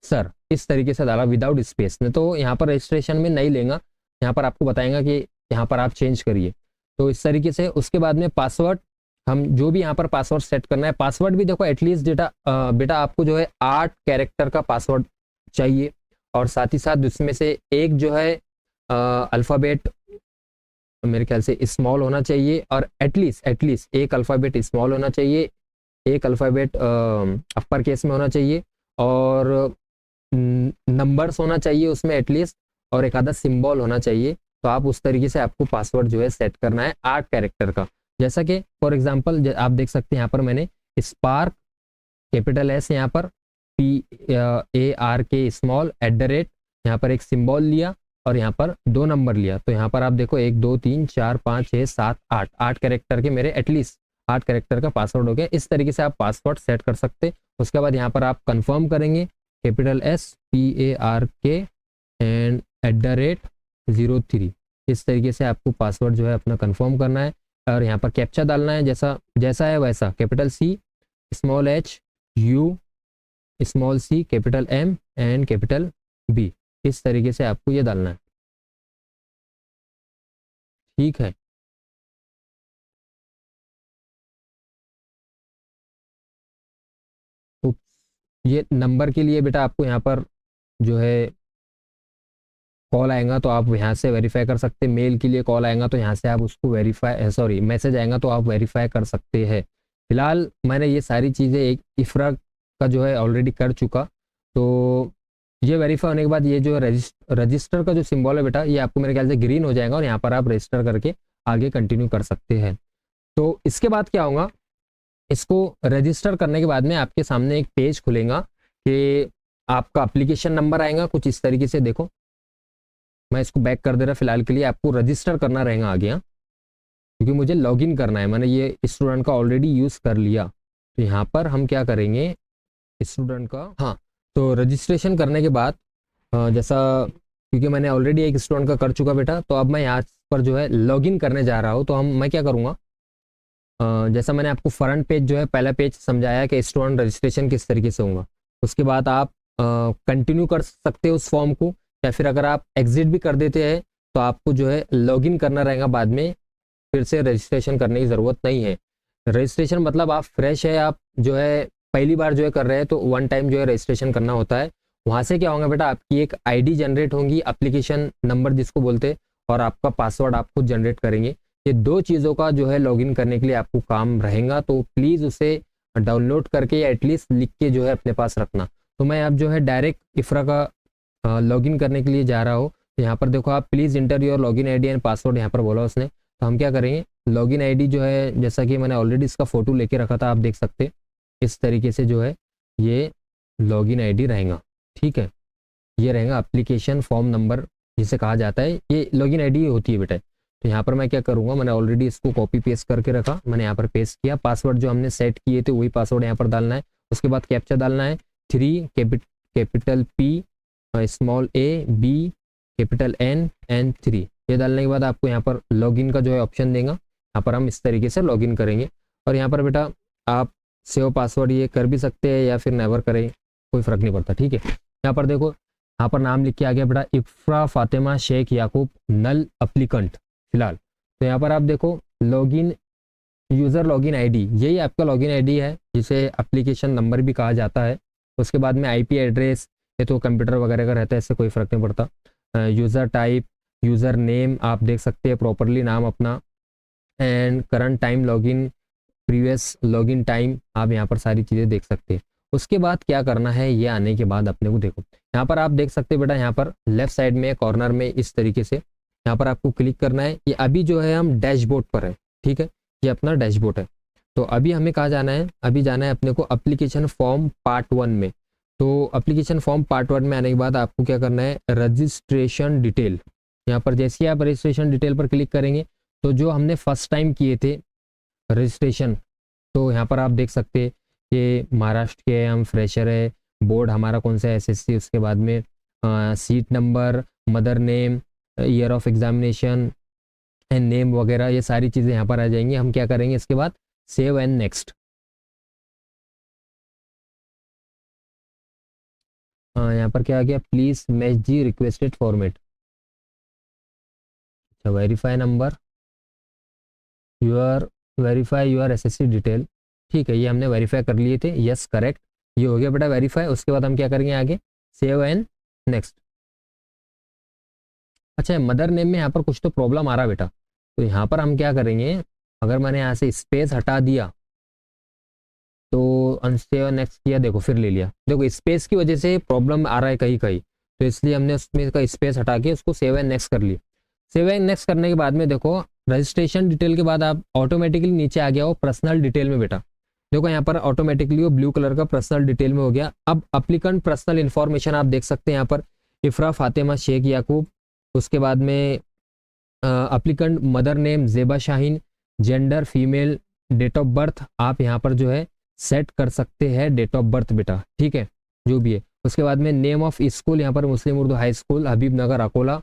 A: सर इस तरीके से डाला विदाउट स्पेस ने, तो यहाँ पर रजिस्ट्रेशन में नहीं लेगा, यहाँ पर आपको बताएगा कि यहाँ पर आप चेंज करिए, तो इस तरीके से। उसके बाद में पासवर्ड, हम जो भी यहाँ पर पासवर्ड सेट करना है, पासवर्ड भी देखो एटलीस्ट बेटा आपको जो है 8 कैरेक्टर का पासवर्ड चाहिए, और साथ ही साथ उसमें से एक जो है अल्फ़ाबेट मेरे ख्याल से स्मॉल होना चाहिए, और एटलीस्ट एक अल्फ़ाबेट स्मॉल होना चाहिए, एक अल्फ़ाबेट अपर केस में होना चाहिए, और नंबर्स होना चाहिए उसमें एटलीस्ट, और एक आधा सिंबल होना चाहिए। तो आप उस तरीके से आपको पासवर्ड जो है सेट करना है 8 कैरेक्टर का। जैसा कि फॉर एग्जांपल आप देख सकते हैं यहाँ पर मैंने स्पार्क कैपिटल एस, यहाँ पर PARK स्मॉल @ यहाँ पर एक सिंबल लिया और यहाँ पर 2 नंबर लिया, तो यहाँ पर आप देखो 1 2 3 4 5 6 7 8 कैरेक्टर के मेरे एटलीस्ट 8 कैरेक्टर का पासवर्ड हो गया। इस तरीके से आप पासवर्ड सेट कर सकते। उसके बाद यहाँ पर आप कंफर्म करेंगे कैपिटल S PARK एंड @03, इस तरीके से आपको पासवर्ड जो है अपना कंफर्म करना है, और यहाँ पर कैप्चा डालना है जैसा है वैसा, capital C small h U small c capital M and capital B, इस तरीके से आपको ये डालना है। ठीक है, तो ये नंबर के लिए बेटा आपको यहाँ पर जो है कॉल आएगा तो आप यहाँ से वेरीफाई कर सकते हैं, मेल के लिए कॉल आएगा तो यहाँ से आप उसको मैसेज आएगा तो आप वेरीफाई कर सकते हैं। फिलहाल मैंने ये सारी चीज़ें एक इफ्रा का जो है ऑलरेडी कर चुका, तो ये वेरीफाई होने के बाद ये जो रजिस्टर का जो सिंबल है बेटा, ये आपको मेरे ख्याल से ग्रीन हो जाएगा, और यहाँ पर आप रजिस्टर करके आगे कंटिन्यू कर सकते हैं। तो इसके बाद क्या होगा, इसको रजिस्टर करने के बाद में आपके सामने एक पेज खुलेगा कि आपका एप्लीकेशन नंबर आएगा कुछ इस तरीके से। देखो मैं इसको बैक कर दे रहा फिलहाल के लिए, आपको रजिस्टर करना रहेगा आगे, यहाँ क्योंकि मुझे लॉगिन करना है, मैंने ये स्टूडेंट का ऑलरेडी यूज़ कर लिया। तो यहाँ पर हम क्या करेंगे स्टूडेंट का, हाँ तो रजिस्ट्रेशन करने के बाद जैसा, क्योंकि मैंने ऑलरेडी एक स्टूडेंट का कर चुका बेटा, तो अब मैं यहाँ पर जो है लॉगिन करने जा रहा हूँ। तो मैं क्या करूँगा, जैसा मैंने आपको फ्रंट पेज जो है पहला पेज समझाया कि स्टूडेंट रजिस्ट्रेशन किस तरीके से होगा, उसके बाद आप कंटिन्यू कर सकते हो उस फॉर्म को, या फिर अगर आप एग्जिट भी कर देते हैं तो आपको जो है लॉगिन करना रहेगा बाद में, फिर से रजिस्ट्रेशन करने की ज़रूरत नहीं है। रजिस्ट्रेशन मतलब आप फ्रेश है, आप जो है पहली बार जो है कर रहे हैं तो वन टाइम जो है रजिस्ट्रेशन करना होता है। वहाँ से क्या होगा बेटा, आपकी एक आईडी जनरेट होगी, एप्लीकेशन नंबर जिसको बोलते हैं, और आपका पासवर्ड आप खुद जनरेट करेंगे। ये दो चीज़ों का जो है लॉगिन करने के लिए आपको काम रहेगा, तो प्लीज़ उसे डाउनलोड करके या एटलीस्ट लिख के जो है अपने पास रखना। तो मैं अब जो है डायरेक्ट इफ्रा का लॉगिन करने के लिए जा रहा हूँ। यहाँ पर देखो आप please inter your login ID and password यहाँ पर बोला उसने। तो हम क्या करेंगे, लॉगिन आईडी जो है जैसा कि मैंने ऑलरेडी इसका फ़ोटो लेके रखा था, आप देख सकते इस तरीके से जो है ये लॉगिन आईडी रहेगा। ठीक है, ये रहेगा एप्लीकेशन फॉर्म नंबर जिसे कहा जाता है, ये लॉगिन आईडी होती है बेटा। तो यहाँ पर मैं क्या करूँगा, मैंने ऑलरेडी इसको कॉपी पेस्ट करके रखा, मैंने यहाँ पर पेस्ट किया। पासवर्ड जो हमने सेट किए थे वही पासवर्ड यहाँ पर डालना है। उसके बाद कैप्चा डालना है, 3 capital P small a B capital N N 3। ये डालने के बाद आपको यहाँ पर लॉगिन का जो है ऑप्शन देगा, यहाँ पर हम इस तरीके से लॉगिन करेंगे। और यहाँ पर बेटा आप सेव पासवर्ड ये कर भी सकते हैं या फिर नेवर करें, कोई फ़र्क नहीं पड़ता। ठीक है, यहाँ पर देखो, यहाँ पर नाम लिख के आ गया बेटा इफ्रा फातिमा शेख याकूब नल अप्लीकेंट फिलहाल। तो यहाँ पर आप देखो लॉगिन यूज़र लॉगिन आईडी, यही आपका लॉगिन आईडी है जिसे एप्लीकेशन नंबर भी कहा जाता है। उसके बाद में आईपी एड्रेस, ये तो कंप्यूटर वगैरह का रहता है, इससे कोई फ़र्क नहीं पड़ता। यूज़र टाइप, यूज़र नेम आप देख सकते हैं प्रॉपरली नाम अपना, and current time login, previous login time, आप यहाँ पर सारी चीज़ें देख सकते हैं। उसके बाद क्या करना है, ये आने के बाद अपने को देखो यहाँ पर आप देख सकते हैं बेटा, यहाँ पर लेफ्ट साइड में कॉर्नर में इस तरीके से यहाँ पर आपको क्लिक करना है। ये अभी जो है हम डैशबोर्ड पर है, ठीक है, ये अपना डैशबोर्ड है। तो अभी हमें कहाँ जाना है, अभी जाना है अपने को एप्लीकेशन फॉर्म पार्ट 1 में। तो एप्लीकेशन फॉर्म पार्ट 1 में आने के बाद आपको क्या करना है, रजिस्ट्रेशन डिटेल। यहाँ पर जैसे ही आप रजिस्ट्रेशन डिटेल पर क्लिक करेंगे तो जो हमने फर्स्ट टाइम किए थे रजिस्ट्रेशन, तो यहाँ पर आप देख सकते हैं कि महाराष्ट्र के हम फ्रेशर है, बोर्ड हमारा कौन सा है SSC, उसके बाद में seat number, mother name, year of examination and name वगैरह, ये सारी चीज़ें यहाँ पर आ जाएंगी। हम क्या करेंगे इसके बाद सेव एंड नेक्स्ट। यहाँ पर क्या आ गया, please match the requested format. अच्छा, verify number, verify your SSC detail. ठीक है, ये हमने वेरीफाई कर लिए थे, यस करेक्ट, ये हो गया बेटा वेरीफाई। उसके बाद हम क्या करेंगे आगे, सेव एंड नेक्स्ट। अच्छा, मदर नेम में यहाँ पर कुछ तो प्रॉब्लम आ रहा बेटा, तो यहाँ पर हम क्या करेंगे, अगर मैंने यहाँ से स्पेस हटा दिया तो अनसेव नेक्स्ट किया, देखो फिर ले लिया, देखो स्पेस की वजह से प्रॉब्लम आ रहा है कहीं कहीं, तो इसलिए हमने उसमें का स्पेस हटा के उसको सेव एंड नेक्स्ट कर लिया। सेव एंड नेक्स्ट करने के बाद में देखो रजिस्ट्रेशन डिटेल के बाद आप ऑटोमेटिकली नीचे आ गया हो पर्सनल डिटेल में बेटा। देखो यहाँ पर ऑटोमेटिकली वो ब्लू कलर का पर्सनल डिटेल में हो गया। अब अप्लीकेंट पर्सनल इन्फॉर्मेशन आप देख सकते हैं यहाँ पर इफ्रा फातिमा शेख याकूब, उसके बाद में applicant mother name Zeba Shaheen, gender female, date of birth आप यहाँ पर जो है सेट कर सकते हैं, डेट ऑफ बर्थ बेटा, ठीक है, जो भी है। उसके बाद में नेम ऑफ स्कूल, यहाँ पर मुस्लिम उर्दू हाई स्कूल हबीब नगर अकोला,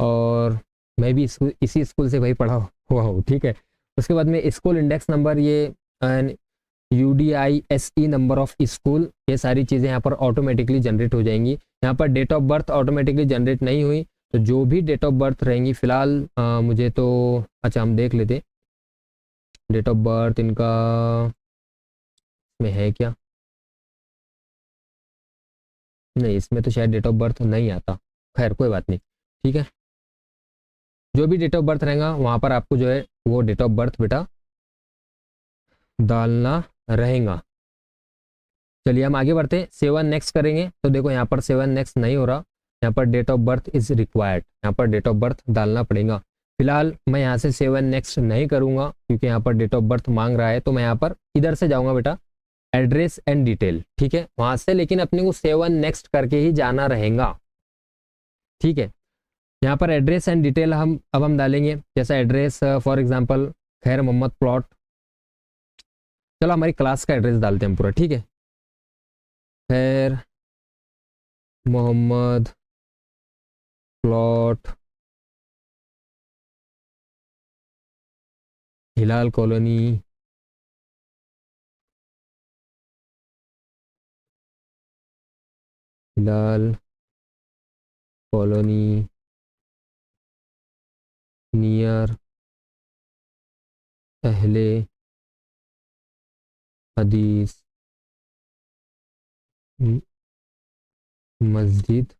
A: और मैं भी इसी स्कूल से भाई पढ़ा हुआ हूँ, ठीक है। उसके बाद में स्कूल इंडेक्स नंबर, ये UDISE नंबर ऑफ स्कूल, ये सारी चीज़ें यहाँ पर ऑटोमेटिकली जनरेट हो जाएंगी। यहाँ पर date of birth automatically generate नहीं हुई, तो जो भी डेट ऑफ बर्थ रहेंगी फिलहाल मुझे तो, अच्छा हम देख लेते डेट ऑफ बर्थ इनका में है क्या, नहीं इसमें तो शायद डेट ऑफ बर्थ नहीं आता, खैर कोई बात नहीं, ठीक है। जो भी डेट ऑफ बर्थ रहेगा वहाँ पर आपको जो है वो डेट ऑफ बर्थ बेटा डालना रहेगा। चलिए हम आगे बढ़ते हैं, सेव एंड नेक्स्ट करेंगे। तो देखो यहाँ पर सेव एंड नेक्स्ट नहीं हो रहा, यहाँ पर date of birth is required, यहाँ पर डेट ऑफ बर्थ डालना पड़ेगा। फिलहाल मैं यहाँ से सेव एंड नेक्स्ट नहीं करूँगा क्योंकि यहाँ पर डेट ऑफ बर्थ मांग रहा है, तो मैं यहाँ पर इधर से जाऊँगा बेटा एड्रेस एंड डिटेल, ठीक है, वहाँ से लेकिन अपने को सेव एंड नेक्स्ट करके ही जाना रहेगा, ठीक है। यहाँ पर एड्रेस एंड डिटेल हम डालेंगे, जैसा एड्रेस फॉर एग्जांपल खैर मोहम्मद प्लॉट, चलो हमारी क्लास का एड्रेस डालते हैं हम पूरा, ठीक है, खैर मोहम्मद प्लॉट हिलाल कॉलोनी हिलाल कॉलोनी नियर अहले हदीस मस्जिद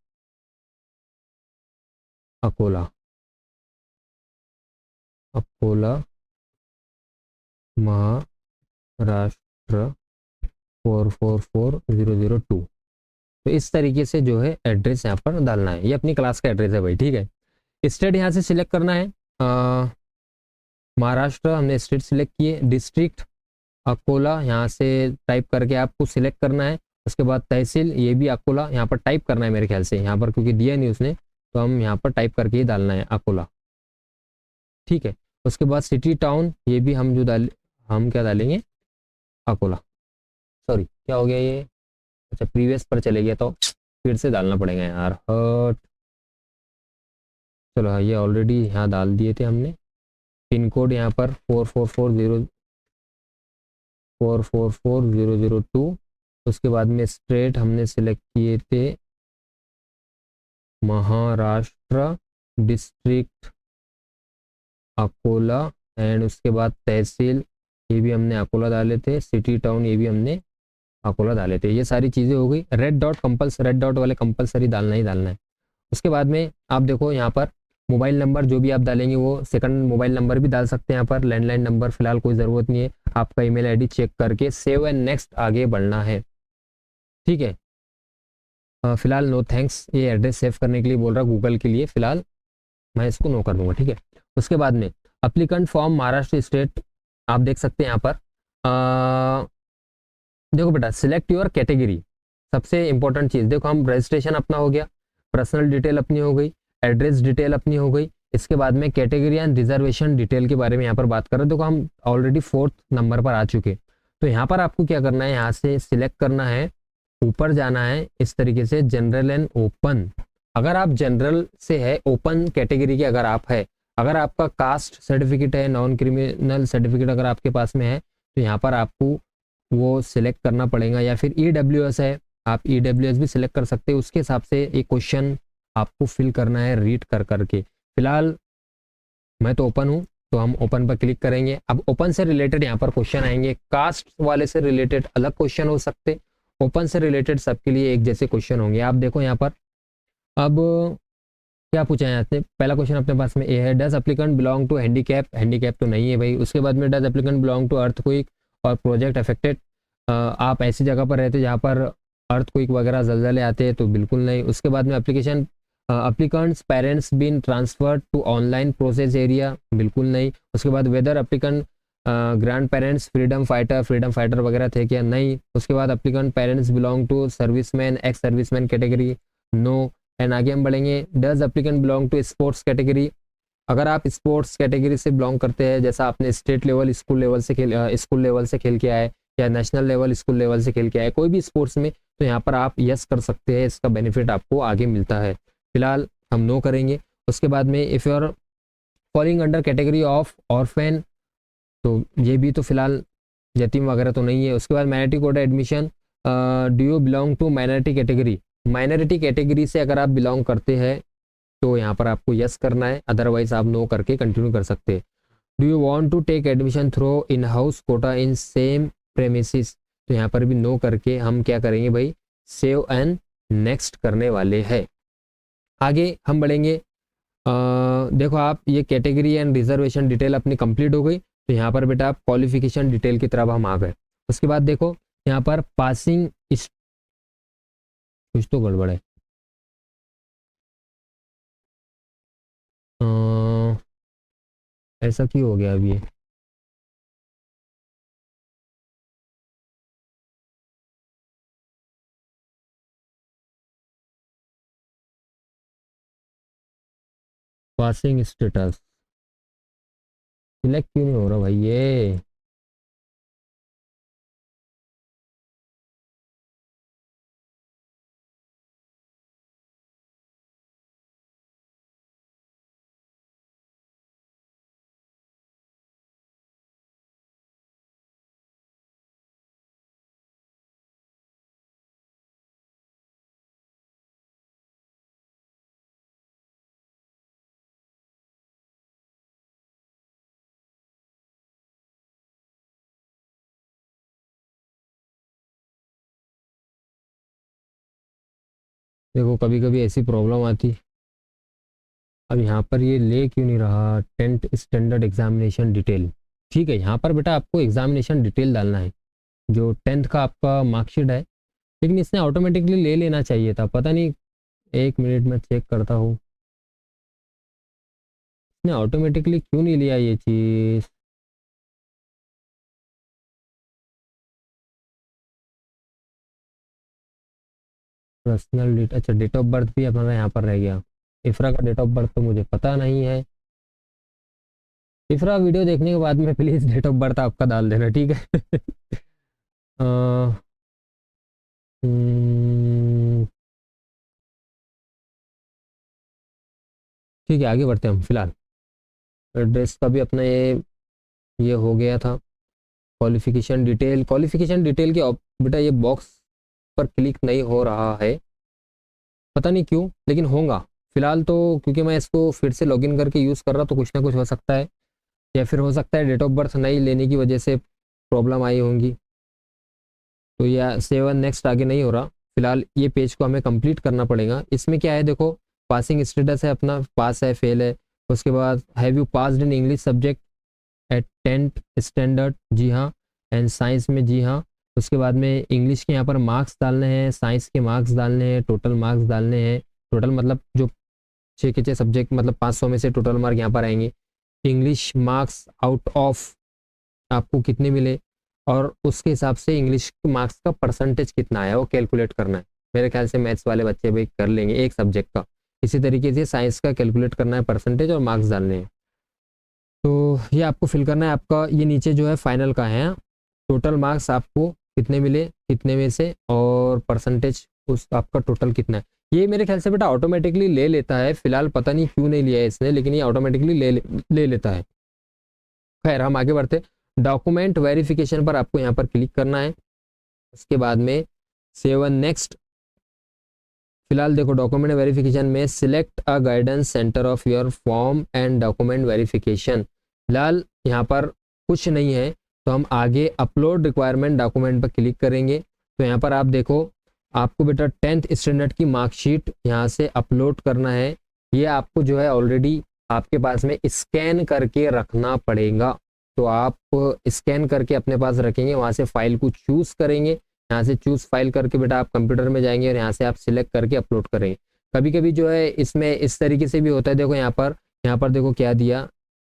A: अकोला, अकोला महाराष्ट्र 444002। तो इस तरीके से जो है एड्रेस यहाँ पर डालना है, ये अपनी क्लास का एड्रेस है भाई, ठीक है। स्टेट यहाँ से सिलेक्ट करना है, महाराष्ट्र हमने स्टेट सिलेक्ट किए, डिस्ट्रिक्ट अकोला यहाँ से टाइप करके आपको सिलेक्ट करना है। उसके बाद तहसील ये भी अकोला यहाँ पर टाइप करना है मेरे ख्याल से, यहाँ पर क्योंकि दिया नहीं उसने, तो हम यहाँ पर टाइप करके ही डालना है अकोला, ठीक है। उसके बाद सिटी टाउन ये भी हम क्या डालेंगे अकोला, सॉरी क्या हो गया ये, अच्छा प्रीवियस पर चले गया तो फिर से डालना पड़ेगा यार, हट, चलो हाँ ये ऑलरेडी यहाँ डाल दिए थे हमने। पिन कोड यहाँ पर 444002। उसके बाद में स्टेट हमने सिलेक्ट किए थे महाराष्ट्र, डिस्ट्रिक्ट अकोला, एंड उसके बाद तहसील ये भी हमने अकोला डाले थे, सिटी टाउन ये भी हमने अकोला डाले थे। ये सारी चीज़ें हो गई। रेड डॉट वाले कंपलसरी डालना ही डालना है। उसके बाद में आप देखो यहाँ पर मोबाइल नंबर जो भी आप डालेंगे वो सेकंड मोबाइल नंबर भी डाल सकते हैं यहाँ पर, लैंडलाइन नंबर फिलहाल कोई ज़रूरत नहीं है। आपका ईमेल आईडी चेक करके सेव एंड नेक्स्ट आगे बढ़ना है, ठीक है। फिलहाल नो थैंक्स, ये एड्रेस सेव करने के लिए बोल रहा गूगल के लिए, फिलहाल मैं इसको नो कर दूंगा, ठीक है। उसके बाद में अप्लीकेंट फॉर्म महाराष्ट्र स्टेट आप देख सकते हैं यहाँ पर, देखो बेटा सिलेक्ट योर कैटेगरी, सबसे इंपॉर्टेंट चीज़ देखो, हम रजिस्ट्रेशन अपना हो गया, पर्सनल डिटेल अपनी हो गई, एड्रेस डिटेल अपनी हो गई। इसके बाद में कैटेगरी एंड रिजर्वेशन डिटेल के बारे में यहाँ पर बात कर रहे हैं। देखो हम ऑलरेडी 4th नंबर पर आ चुके, तो यहाँ पर आपको क्या करना है, यहाँ से सिलेक्ट करना है, ऊपर जाना है इस तरीके से जनरल एंड ओपन। अगर आप जनरल से है, ओपन कैटेगरी के अगर आप है, अगर आपका कास्ट सर्टिफिकेट है, नॉन क्रिमिनल सर्टिफिकेट अगर आपके पास में है, तो यहाँ पर आपको वो सिलेक्ट करना पड़ेगा, या फिर EWS है आप EWS भी सिलेक्ट कर सकते हैं। उसके हिसाब से एक क्वेश्चन आपको फिल करना है रीड कर करके। फिलहाल मैं तो ओपन हूँ, तो हम ओपन पर क्लिक करेंगे। अब ओपन से रिलेटेड यहाँ पर क्वेश्चन आएंगे, कास्ट वाले से रिलेटेड अलग क्वेश्चन हो सकते, ओपन से रिलेटेड सबके लिए एक जैसे क्वेश्चन होंगे। आप देखो यहाँ पर अब क्या पूछा है यहाँ से, पहला क्वेश्चन अपने पास में ए है, does applicant belong to handicap, handicap तो नहीं है भाई। उसके बाद में does applicant belong to earthquake और प्रोजेक्ट अफेक्टेड, आप ऐसी जगह पर रहते जहाँ पर अर्थक्वेक वगैरह जलजले आते हैं, तो बिल्कुल नहीं। उसके बाद में application applicants parents been transferred to online process area, बिल्कुल नहीं। उसके बाद whether applicant grandparents freedom fighter वगैरह थे क्या, नहीं। उसके बाद applicant parents belong to serviceman ex serviceman category, no. And आगे हम बढ़ेंगे, does applicant belong to sports category, अगर आप स्पोर्ट्स कैटेगरी से बिलोंग करते हैं, जैसा आपने स्टेट लेवल स्कूल लेवल से खेल के आए, या नेशनल लेवल स्कूल लेवल से खेल के आए कोई भी स्पोर्ट्स में, तो यहाँ पर आप यस कर सकते हैं, इसका बेनिफिट आपको आगे मिलता है। फिलहाल हम नो करेंगे। उसके बाद में if you are falling under category of orphan, तो ये भी तो फिलहाल यतीम वगैरह तो नहीं है। उसके बाद minority quota admission, do you belong to minority category, minority category से अगर आप बिलोंग करते हैं तो यहाँ पर आपको यस करना है, अदरवाइज आप नो करके कंटिन्यू कर सकते हैं। Do you want to take admission through in house quota in same premises, तो यहाँ पर भी नो करके हम क्या करेंगे भाई, सेव एंड नेक्स्ट करने वाले हैं। आगे हम बढ़ेंगे, देखो आप ये कैटेगरी एंड रिजर्वेशन डिटेल अपनी कंप्लीट हो गई, तो यहाँ पर बेटा आप क्वालिफिकेशन डिटेल की तरफ हम आ गए। उसके बाद देखो यहाँ पर पासिंग, कुछ तो गड़बड़ है, ऐसा क्यों हो गया अब ये? पासिंग स्टेटस सिलेक्ट क्यों नहीं हो रहा भाई ये? देखो कभी कभी ऐसी प्रॉब्लम आती। अब यहाँ पर ये ले क्यों नहीं रहा? 10th standard examination detail. ठीक है, यहाँ पर बेटा आपको एग्जामिनेशन डिटेल डालना है, जो 10th का आपका मार्कशीट है। लेकिन इसने ऑटोमेटिकली ले लेना चाहिए था, पता नहीं। 1 मिनट में चेक करता हूँ, इसने ऑटोमेटिकली क्यों नहीं लिया ये चीज़। पर्सनल डेट, अच्छा डेट ऑफ बर्थ भी हमारा यहाँ पर रह गया। इफ्रा का डेट ऑफ बर्थ तो मुझे पता नहीं है। इफ्रा वीडियो देखने के बाद में प्लीज़ डेट ऑफ बर्थ आपका डाल देना, ठीक है। अ, हम्म, ठीक है, आगे बढ़ते हैं हम फिलहाल। एड्रेस का भी अपना ये हो गया था। क्वालिफिकेशन डिटेल के बेटा ये बॉक्स पर क्लिक नहीं हो रहा है, पता नहीं क्यों, लेकिन होगा फिलहाल तो। क्योंकि मैं इसको फिर से लॉगिन करके यूज़ कर रहा, तो कुछ ना कुछ हो सकता है, या फिर हो सकता है डेट ऑफ बर्थ नहीं लेने की वजह से प्रॉब्लम आई होंगी। तो या सेवन नेक्स्ट आगे नहीं हो रहा। फिलहाल ये पेज को हमें कंप्लीट करना पड़ेगा। इसमें क्या है देखो, पासिंग स्टेटस है अपना, पास है फेल है। उसके बाद have you passed in English subject at 10th standard, जी हाँ। एंड साइंस में जी हाँ। उसके बाद में इंग्लिश के यहाँ पर मार्क्स डालने हैं, साइंस के मार्क्स डालने हैं, टोटल मार्क्स डालने हैं। टोटल मतलब जो 6 के 6 सब्जेक्ट, मतलब 500 में से टोटल मार्क यहाँ पर आएंगे। इंग्लिश मार्क्स आउट ऑफ आपको कितने मिले, और उसके हिसाब से इंग्लिश मार्क्स का परसेंटेज कितना आया वो कैलकुलेट करना है। मेरे ख्याल से मैथ्स वाले बच्चे भी कर लेंगे एक सब्जेक्ट का। इसी तरीके से साइंस का कैलकुलेट करना है परसेंटेज, और मार्क्स डालने हैं। तो ये आपको फिल करना है। आपका ये नीचे जो है फाइनल का है, टोटल मार्क्स आपको कितने मिले, कितने में से, और परसेंटेज उस आपका टोटल कितना है। ये मेरे ख्याल से बेटा ऑटोमेटिकली ले लेता है, फिलहाल पता नहीं क्यों नहीं लिया है इसने, लेकिन ये ऑटोमेटिकली ले लेता है। खैर हम आगे बढ़ते। डॉक्यूमेंट वेरिफिकेशन पर आपको यहाँ पर क्लिक करना है। उसके बाद में सेवन नेक्स्ट। फिलहाल देखो डॉक्यूमेंट वेरिफिकेशन में select a guidance centre of your form and document verification. फिलहाल यहाँ पर कुछ नहीं है, तो हम आगे अपलोड रिक्वायरमेंट डॉक्यूमेंट पर क्लिक करेंगे। तो यहाँ पर आप देखो, आपको बेटा 10th स्टैंडर्ड की मार्कशीट यहाँ से अपलोड करना है। ये आपको जो है ऑलरेडी आपके पास में स्कैन करके रखना पड़ेगा। तो आप स्कैन करके अपने पास रखेंगे, वहाँ से फाइल को चूज़ करेंगे। यहाँ से चूज़ फाइल करके बेटा आप कंप्यूटर में जाएंगे, और यहाँ से आप सिलेक्ट करके अपलोड करेंगे। कभी कभी जो है इसमें इस तरीके से भी होता है। देखो यहाँ पर देखो क्या दिया,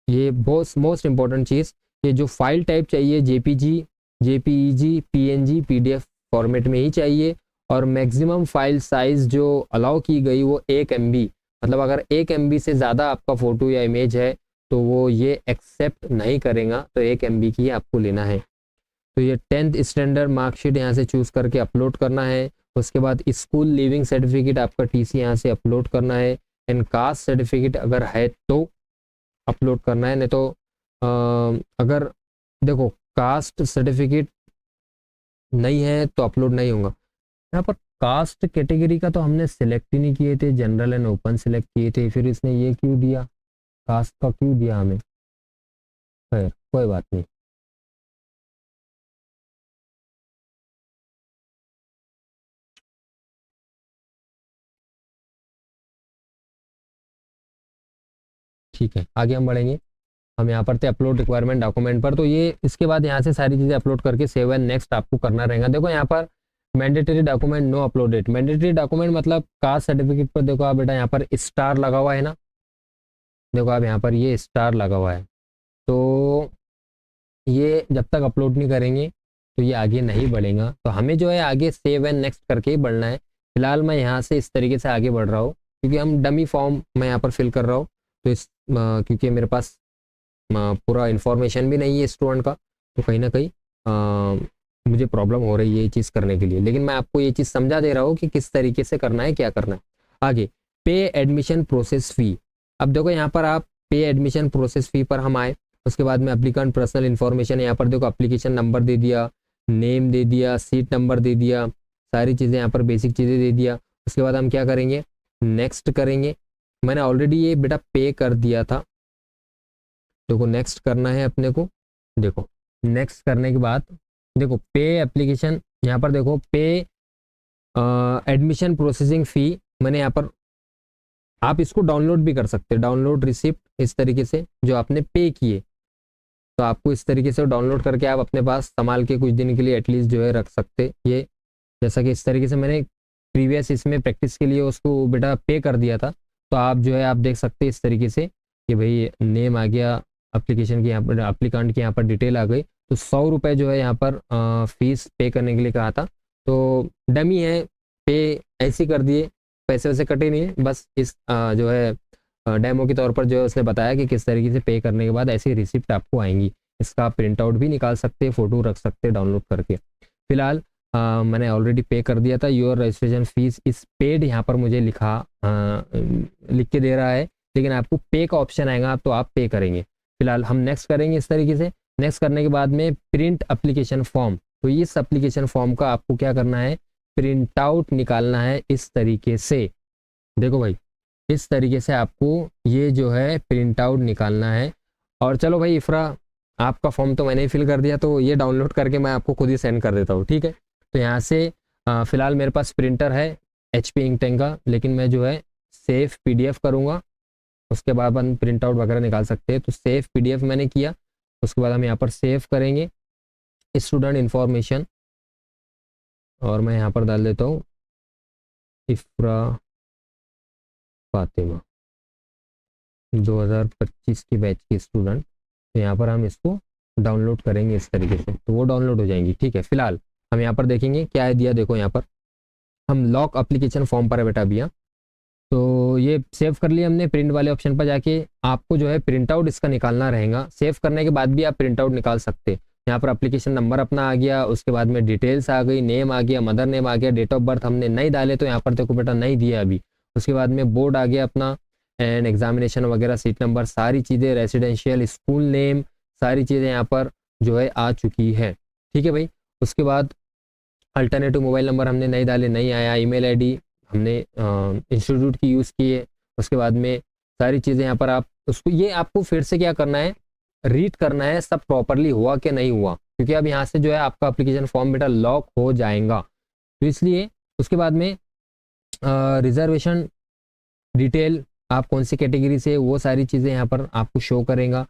A: ये बहुत मोस्ट इंपॉर्टेंट चीज़, ये जो फाइल टाइप चाहिए JPG, JPEG, PNG, PDF format में ही चाहिए। और मैक्सिमम फाइल साइज जो अलाउ की गई वो 1 MB, मतलब अगर 1 MB से ज़्यादा आपका फ़ोटो या इमेज है तो वो ये एक्सेप्ट नहीं करेगा। तो 1 MB की आपको लेना है। तो ये 10th स्टैंडर्ड मार्कशीट यहाँ से चूज़ करके अपलोड करना है। उसके बाद स्कूल लीविंग सर्टिफिकेट आपका टीसी यहाँ से अपलोड करना है। एंड कास्ट सर्टिफिकेट अगर है तो अपलोड करना है, नहीं तो अगर देखो कास्ट सर्टिफिकेट नहीं है तो अपलोड नहीं होगा। यहाँ पर कास्ट कैटेगरी का तो हमने सिलेक्ट ही नहीं किए थे, जनरल एंड ओपन सिलेक्ट किए थे, फिर इसने ये क्यों दिया, कास्ट का क्यों दिया हमें। खैर कोई बात नहीं। ठीक है आगे हम बढ़ेंगे। हम यहाँ पर थे अपलोड रिक्वायरमेंट डॉक्यूमेंट पर। तो ये इसके बाद यहाँ से सारी चीज़ें अपलोड करके सेव एंड नेक्स्ट आपको करना रहेगा। देखो यहाँ पर mandatory document no uploaded. Mandatory document मतलब कास्ट सर्टिफिकेट पर देखो आप बेटा यहाँ पर स्टार लगा हुआ है ना, देखो आप यहाँ पर ये स्टार लगा हुआ है। तो ये जब तक अपलोड नहीं करेंगे तो ये आगे नहीं बढ़ेगा। तो हमें जो है आगे सेव एंड नेक्स्ट करके ही बढ़ना है। फिलहाल मैं यहाँ से इस तरीके से आगे बढ़ रहा हूँ क्योंकि हम डमी फॉर्म मैं यहाँ पर फिल कर रहा हूँ। तो क्योंकि मेरे पास पूरा इन्फॉर्मेशन भी नहीं है स्टूडेंट का, तो कहीं ना कहीं मुझे प्रॉब्लम हो रही है ये चीज़ करने के लिए। लेकिन मैं आपको ये चीज़ समझा दे रहा हूँ कि किस तरीके से करना है, क्या करना है। आगे पे एडमिशन प्रोसेस फ़ी। अब देखो यहाँ पर आप पे एडमिशन प्रोसेस फ़ी पर हम आए, उसके बाद में एप्लीकेंट पर्सनल इन्फॉर्मेशन, यहाँ पर देखो एप्लीकेशन नंबर दे दिया, नेम दे दिया, सीट नंबर दे दिया, सारी चीज़ें यहाँ पर बेसिक चीज़ें दे दिया। उसके बाद हम क्या करेंगे, नेक्स्ट करेंगे। मैंने ऑलरेडी ये बेटा पे कर दिया था, देखो नेक्स्ट करना है अपने को। देखो नेक्स्ट करने के बाद देखो पे एप्लीकेशन, यहाँ पर देखो पे एडमिशन प्रोसेसिंग फ़ी, मैंने यहाँ पर, आप इसको डाउनलोड भी कर सकते हैं, डाउनलोड रिसिप्ट, इस तरीके से जो आपने पे किए तो आपको इस तरीके से डाउनलोड करके आप अपने पास संभाल के कुछ दिन के लिए एटलीस्ट जो है रख सकते ये। जैसा कि इस तरीके से मैंने प्रीवियस इसमें प्रैक्टिस के लिए उसको बेटा पे कर दिया था, तो आप जो है आप देख सकते हैं इस तरीके से कि भाई नेम आ गया, एप्लीकेशन की यहाँ पर, एप्लीकेंट की यहाँ पर डिटेल आ गई। तो 100 रुपये जो है यहाँ पर फीस पे करने के लिए कहा था, तो डमी है, पे ऐसे कर दिए, पैसे वैसे कटे नहीं है, बस इस जो है डेमो के तौर पर जो है उसने बताया कि किस तरीके से पे करने के बाद ऐसी रिसिप्ट आपको आएंगी। इसका आप प्रिंट आउट भी निकाल सकते हैं, फ़ोटो रख सकते हैं डाउनलोड करके। फिलहाल मैंने ऑलरेडी पे कर दिया था, योर रजिस्ट्रेशन फीस इस पेड, यहाँ पर मुझे लिख के दे रहा है, लेकिन आपको पे का ऑप्शन आएगा तो आप पे करेंगे। फिलहाल हम नेक्स्ट करेंगे इस तरीके से। नेक्स्ट करने के बाद में प्रिंट एप्लीकेशन फॉर्म, तो इस एप्लीकेशन फॉर्म का आपको क्या करना है, प्रिंट आउट निकालना है इस तरीके से। देखो भाई इस तरीके से आपको ये जो है प्रिंट आउट निकालना है। और चलो भाई इफ्रा, आपका फॉर्म तो मैंने ही फिल कर दिया, तो ये डाउनलोड करके मैं आपको खुद ही सेंड कर देता हूँ, ठीक है। तो यहाँ से फ़िलहाल मेरे पास प्रिंटर है HP इंक टैंक का, लेकिन मैं जो है सेव PDF करूँगा, उसके बाद हम प्रिंट आउट वगैरह निकाल सकते हैं। तो सेव PDF मैंने किया, उसके बाद हम यहाँ पर सेव करेंगे स्टूडेंट इन्फॉर्मेशन, और मैं यहाँ पर डाल देता हूँ इफ्रा फातिमा 2025 की बैच की स्टूडेंट। तो यहाँ पर हम इसको डाउनलोड करेंगे इस तरीके से, तो वो डाउनलोड हो जाएंगी, ठीक है। फिलहाल हम यहाँ पर देखेंगे क्या है दिया, देखो यहाँ पर हम लॉक एप्लीकेशन फॉर्म पर है बेटा भैया, तो ये सेव कर लिया हमने। प्रिंट वाले ऑप्शन पर जाके आपको जो है प्रिंट आउट इसका निकालना रहेगा। सेव करने के बाद भी आप प्रिंट आउट निकाल सकते हैं। यहाँ पर एप्लीकेशन नंबर अपना आ गया, उसके बाद में डिटेल्स आ गई, नेम आ गया, मदर नेम आ गया, डेट ऑफ बर्थ हमने नहीं डाले तो यहाँ पर देखो बेटा नहीं दिया अभी। उसके बाद में बोर्ड आ गया अपना, एंड एग्जामिनेशन वगैरह, सीट नंबर, सारी चीज़ें, रेसिडेंशियल, स्कूल नेम, सारी चीज़ें यहाँ पर जो है आ चुकी है, ठीक है भाई। उसके बाद अल्टरनेटिव मोबाइल नंबर हमने नहीं डाले, नहीं आया। ईमेल आईडी हमने इंस्टीट्यूट की यूज़ की है। उसके बाद में सारी चीज़ें यहाँ पर आप उसको, ये आपको फिर से क्या करना है, रीड करना है सब प्रॉपरली हुआ कि नहीं हुआ, क्योंकि अब यहाँ से जो है आपका एप्लीकेशन फॉर्म बेटा लॉक हो जाएगा। तो इसलिए उसके बाद में रिजर्वेशन डिटेल, आप कौन सी कैटेगरी से, वो सारी चीज़ें यहाँ पर आपको शो करेगा।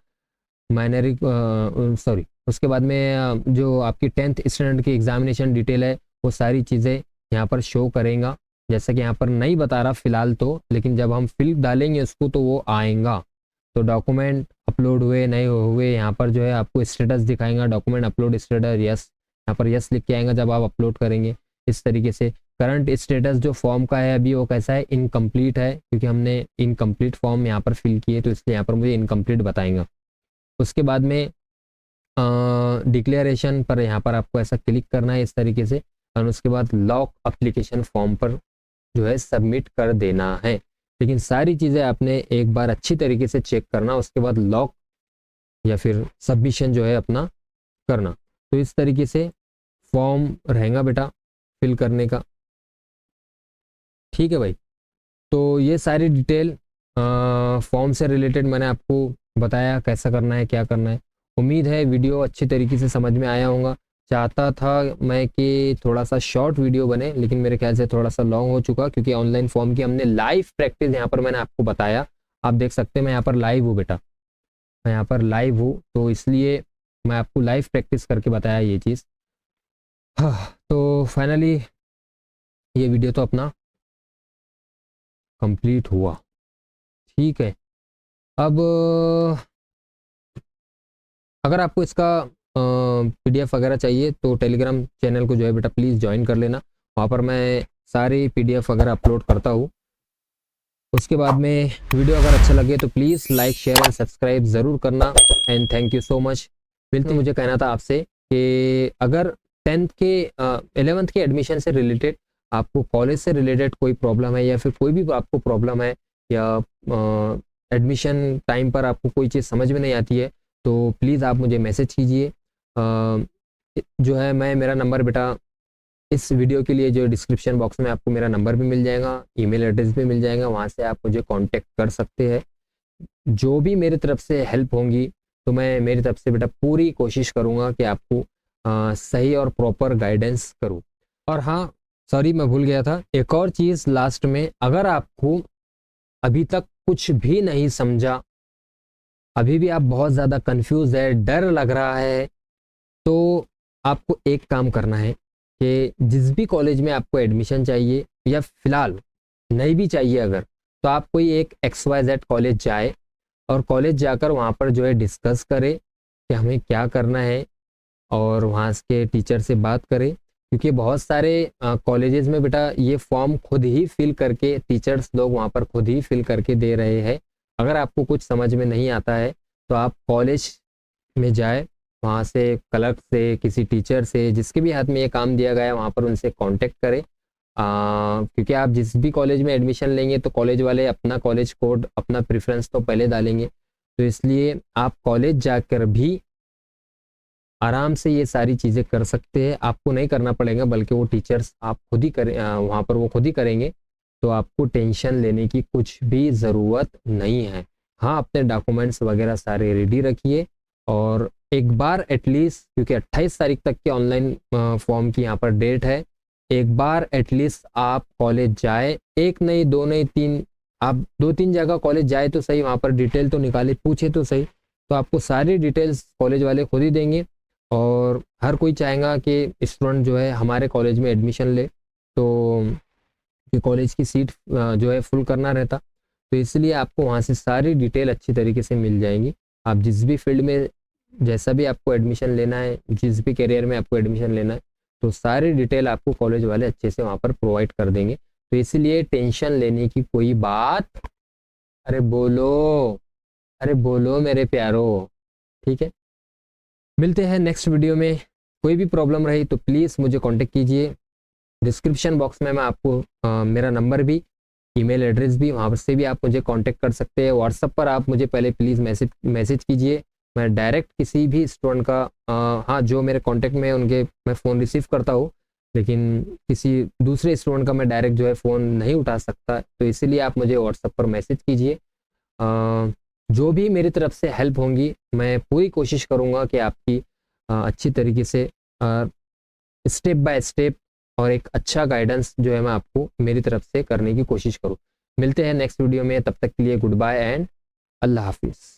A: माइनरिक सॉरी, उसके बाद में जो आपकी 10th स्टैंडर्ड की एग्जामिनेशन डिटेल है वो सारी चीज़ें यहाँ पर शो करेगा। जैसा कि यहाँ पर नहीं बता रहा फ़िलहाल तो, लेकिन जब हम फिल डालेंगे उसको तो वो आएगा। तो डॉक्यूमेंट अपलोड हुए नहीं हुए, यहाँ पर जो है आपको स्टेटस दिखाएगा, डॉक्यूमेंट अपलोड स्टेटस यस, यहाँ पर यस लिख के आएगा जब आप अपलोड करेंगे। इस तरीके से करंट स्टेटस जो फॉर्म का है अभी वो कैसा है, इनकम्प्लीट है, क्योंकि हमने इनकम्प्लीट फॉर्म यहाँ पर फिल किए, तो इसलिए यहाँ पर मुझे इनकम्प्लीट बताएगा। उसके बाद में डिक्लेरेशन पर यहाँ पर आपको ऐसा क्लिक करना है इस तरीके से, और उसके बाद लॉक एप्लीकेशन फॉर्म पर जो है सबमिट कर देना है। लेकिन सारी चीज़ें आपने एक बार अच्छी तरीके से चेक करना, उसके बाद लॉक या फिर सबमिशन जो है अपना करना। तो इस तरीके से फॉर्म रहेगा बेटा फिल करने का, ठीक है भाई। तो ये सारी डिटेल फॉर्म से रिलेटेड मैंने आपको बताया कैसा करना है, क्या करना है। उम्मीद है वीडियो अच्छी तरीके से समझ में आया होगा। चाहता था मैं कि थोड़ा सा शॉर्ट वीडियो बने, लेकिन मेरे ख्याल से थोड़ा सा लॉन्ग हो चुका, क्योंकि ऑनलाइन फॉर्म की हमने लाइव प्रैक्टिस यहाँ पर मैंने आपको बताया। आप देख सकते हैं मैं यहाँ पर लाइव हूँ बेटा, मैं यहाँ पर लाइव हूँ, तो इसलिए मैं आपको लाइव प्रैक्टिस करके बताया ये चीज़। हाँ, तो फाइनली ये वीडियो तो अपना कंप्लीट हुआ, ठीक है। अब अगर आपको इसका PDF वगैरह चाहिए तो टेलीग्राम चैनल को जो है बेटा प्लीज़ ज्वाइन कर लेना, वहाँ पर मैं सारी PDF वगैरह अपलोड करता हूँ। उसके बाद में वीडियो अगर अच्छा लगे तो please like share and subscribe ज़रूर करना and thank you so much. बिल्कुल मुझे कहना था आपसे कि अगर 10th के 11th के एडमिशन से रिलेटेड आपको कॉलेज से रिलेटेड कोई प्रॉब्लम है या फिर कोई भी आपको प्रॉब्लम है या एडमिशन टाइम पर आपको कोई चीज़ समझ में नहीं आती है तो प्लीज़ आप मुझे मैसेज कीजिए। जो है मेरा नंबर बेटा इस वीडियो के लिए जो डिस्क्रिप्शन बॉक्स में आपको मेरा नंबर भी मिल जाएगा, ईमेल एड्रेस भी मिल जाएगा, वहाँ से आप मुझे कांटेक्ट कर सकते हैं। जो भी मेरी तरफ से हेल्प होंगी तो मैं मेरी तरफ से बेटा पूरी कोशिश करूँगा कि आपको सही और प्रॉपर गाइडेंस करूँ। और हाँ सॉरी मैं भूल गया था, एक और चीज़ लास्ट में, अगर आपको अभी तक कुछ भी नहीं समझा, अभी भी आप बहुत ज़्यादा कंफ्यूज है, डर लग रहा है, तो आपको एक काम करना है कि जिस भी कॉलेज में आपको एडमिशन चाहिए या फिलहाल नहीं भी चाहिए अगर, तो आप कोई एक XYZ कॉलेज जाए और कॉलेज जाकर वहाँ पर जो है डिस्कस करें कि हमें क्या करना है और वहाँ के टीचर से बात करें, क्योंकि बहुत सारे कॉलेजेस में बेटा ये फॉर्म खुद ही फिल करके टीचर्स लोग वहाँ पर खुद ही फिल करके दे रहे हैं। अगर आपको कुछ समझ में नहीं आता है तो आप कॉलेज में जाए, वहाँ से क्लर्क से किसी टीचर से जिसके भी हाथ में ये काम दिया गया है वहाँ पर उनसे कांटेक्ट करें। क्योंकि आप जिस भी कॉलेज में एडमिशन लेंगे तो कॉलेज वाले अपना कॉलेज कोड अपना प्रेफरेंस तो पहले डालेंगे, तो इसलिए आप कॉलेज जाकर भी आराम से ये सारी चीज़ें कर सकते हैं। आपको नहीं करना पड़ेगा बल्कि वो टीचर्स आप खुद ही करें, वहाँ पर वो खुद ही करेंगे, तो आपको टेंशन लेने की कुछ भी ज़रूरत नहीं है। हाँ अपने डॉक्यूमेंट्स वगैरह सारे रेडी रखिए और एक बार एटलीस्ट, क्योंकि 28 तारीख तक के ऑनलाइन फॉर्म की यहाँ पर डेट है, एक बार एटलीस्ट आप कॉलेज जाए, एक नहीं दो नहीं तीन, आप 2-3 जगह कॉलेज जाए तो सही, वहाँ पर डिटेल तो निकाले, पूछे तो सही, तो आपको सारी डिटेल्स कॉलेज वाले खुद ही देंगे। और हर कोई चाहेगा कि स्टूडेंट जो है हमारे कॉलेज में एडमिशन ले, तो कॉलेज की सीट जो है फुल करना रहता, तो इसलिए आपको वहाँ से सारी डिटेल अच्छी तरीके से मिल जाएंगी। आप जिस भी फील्ड में जैसा भी आपको एडमिशन लेना है, जिस भी करियर में आपको एडमिशन लेना है, तो सारी डिटेल आपको कॉलेज वाले अच्छे से वहाँ पर प्रोवाइड कर देंगे, तो इसलिए टेंशन लेने की कोई बात, अरे बोलो मेरे प्यारो, ठीक है। मिलते हैं नेक्स्ट वीडियो में। कोई भी प्रॉब्लम रही तो प्लीज़ मुझे कांटेक्ट कीजिए, डिस्क्रिप्शन बॉक्स में मैं आपको मेरा नंबर भी, ईमेल एड्रेस भी, वहाँ से भी आप मुझे कांटेक्ट कर सकते हैं। व्हाट्सएप पर आप मुझे पहले प्लीज़ मैसेज कीजिए, मैं डायरेक्ट किसी भी स्टूडेंट का हाँ जो मेरे कांटेक्ट में उनके मैं फ़ोन रिसीव करता हूँ, लेकिन किसी दूसरे स्टूडेंट का मैं डायरेक्ट जो है फ़ोन नहीं उठा सकता, तो इसीलिए आप मुझे व्हाट्सएप पर मैसेज कीजिए। जो भी मेरी तरफ से हेल्प होंगी मैं पूरी कोशिश करूँगा कि आपकी अच्छी तरीके से स्टेप बाय स्टेप और एक अच्छा गाइडेंस जो है मैं आपको मेरी तरफ से करने की कोशिश करूँ। मिलते हैं नेक्स्ट वीडियो में, तब तक के लिए गुड बाय एंड अल्लाह हाफिज़।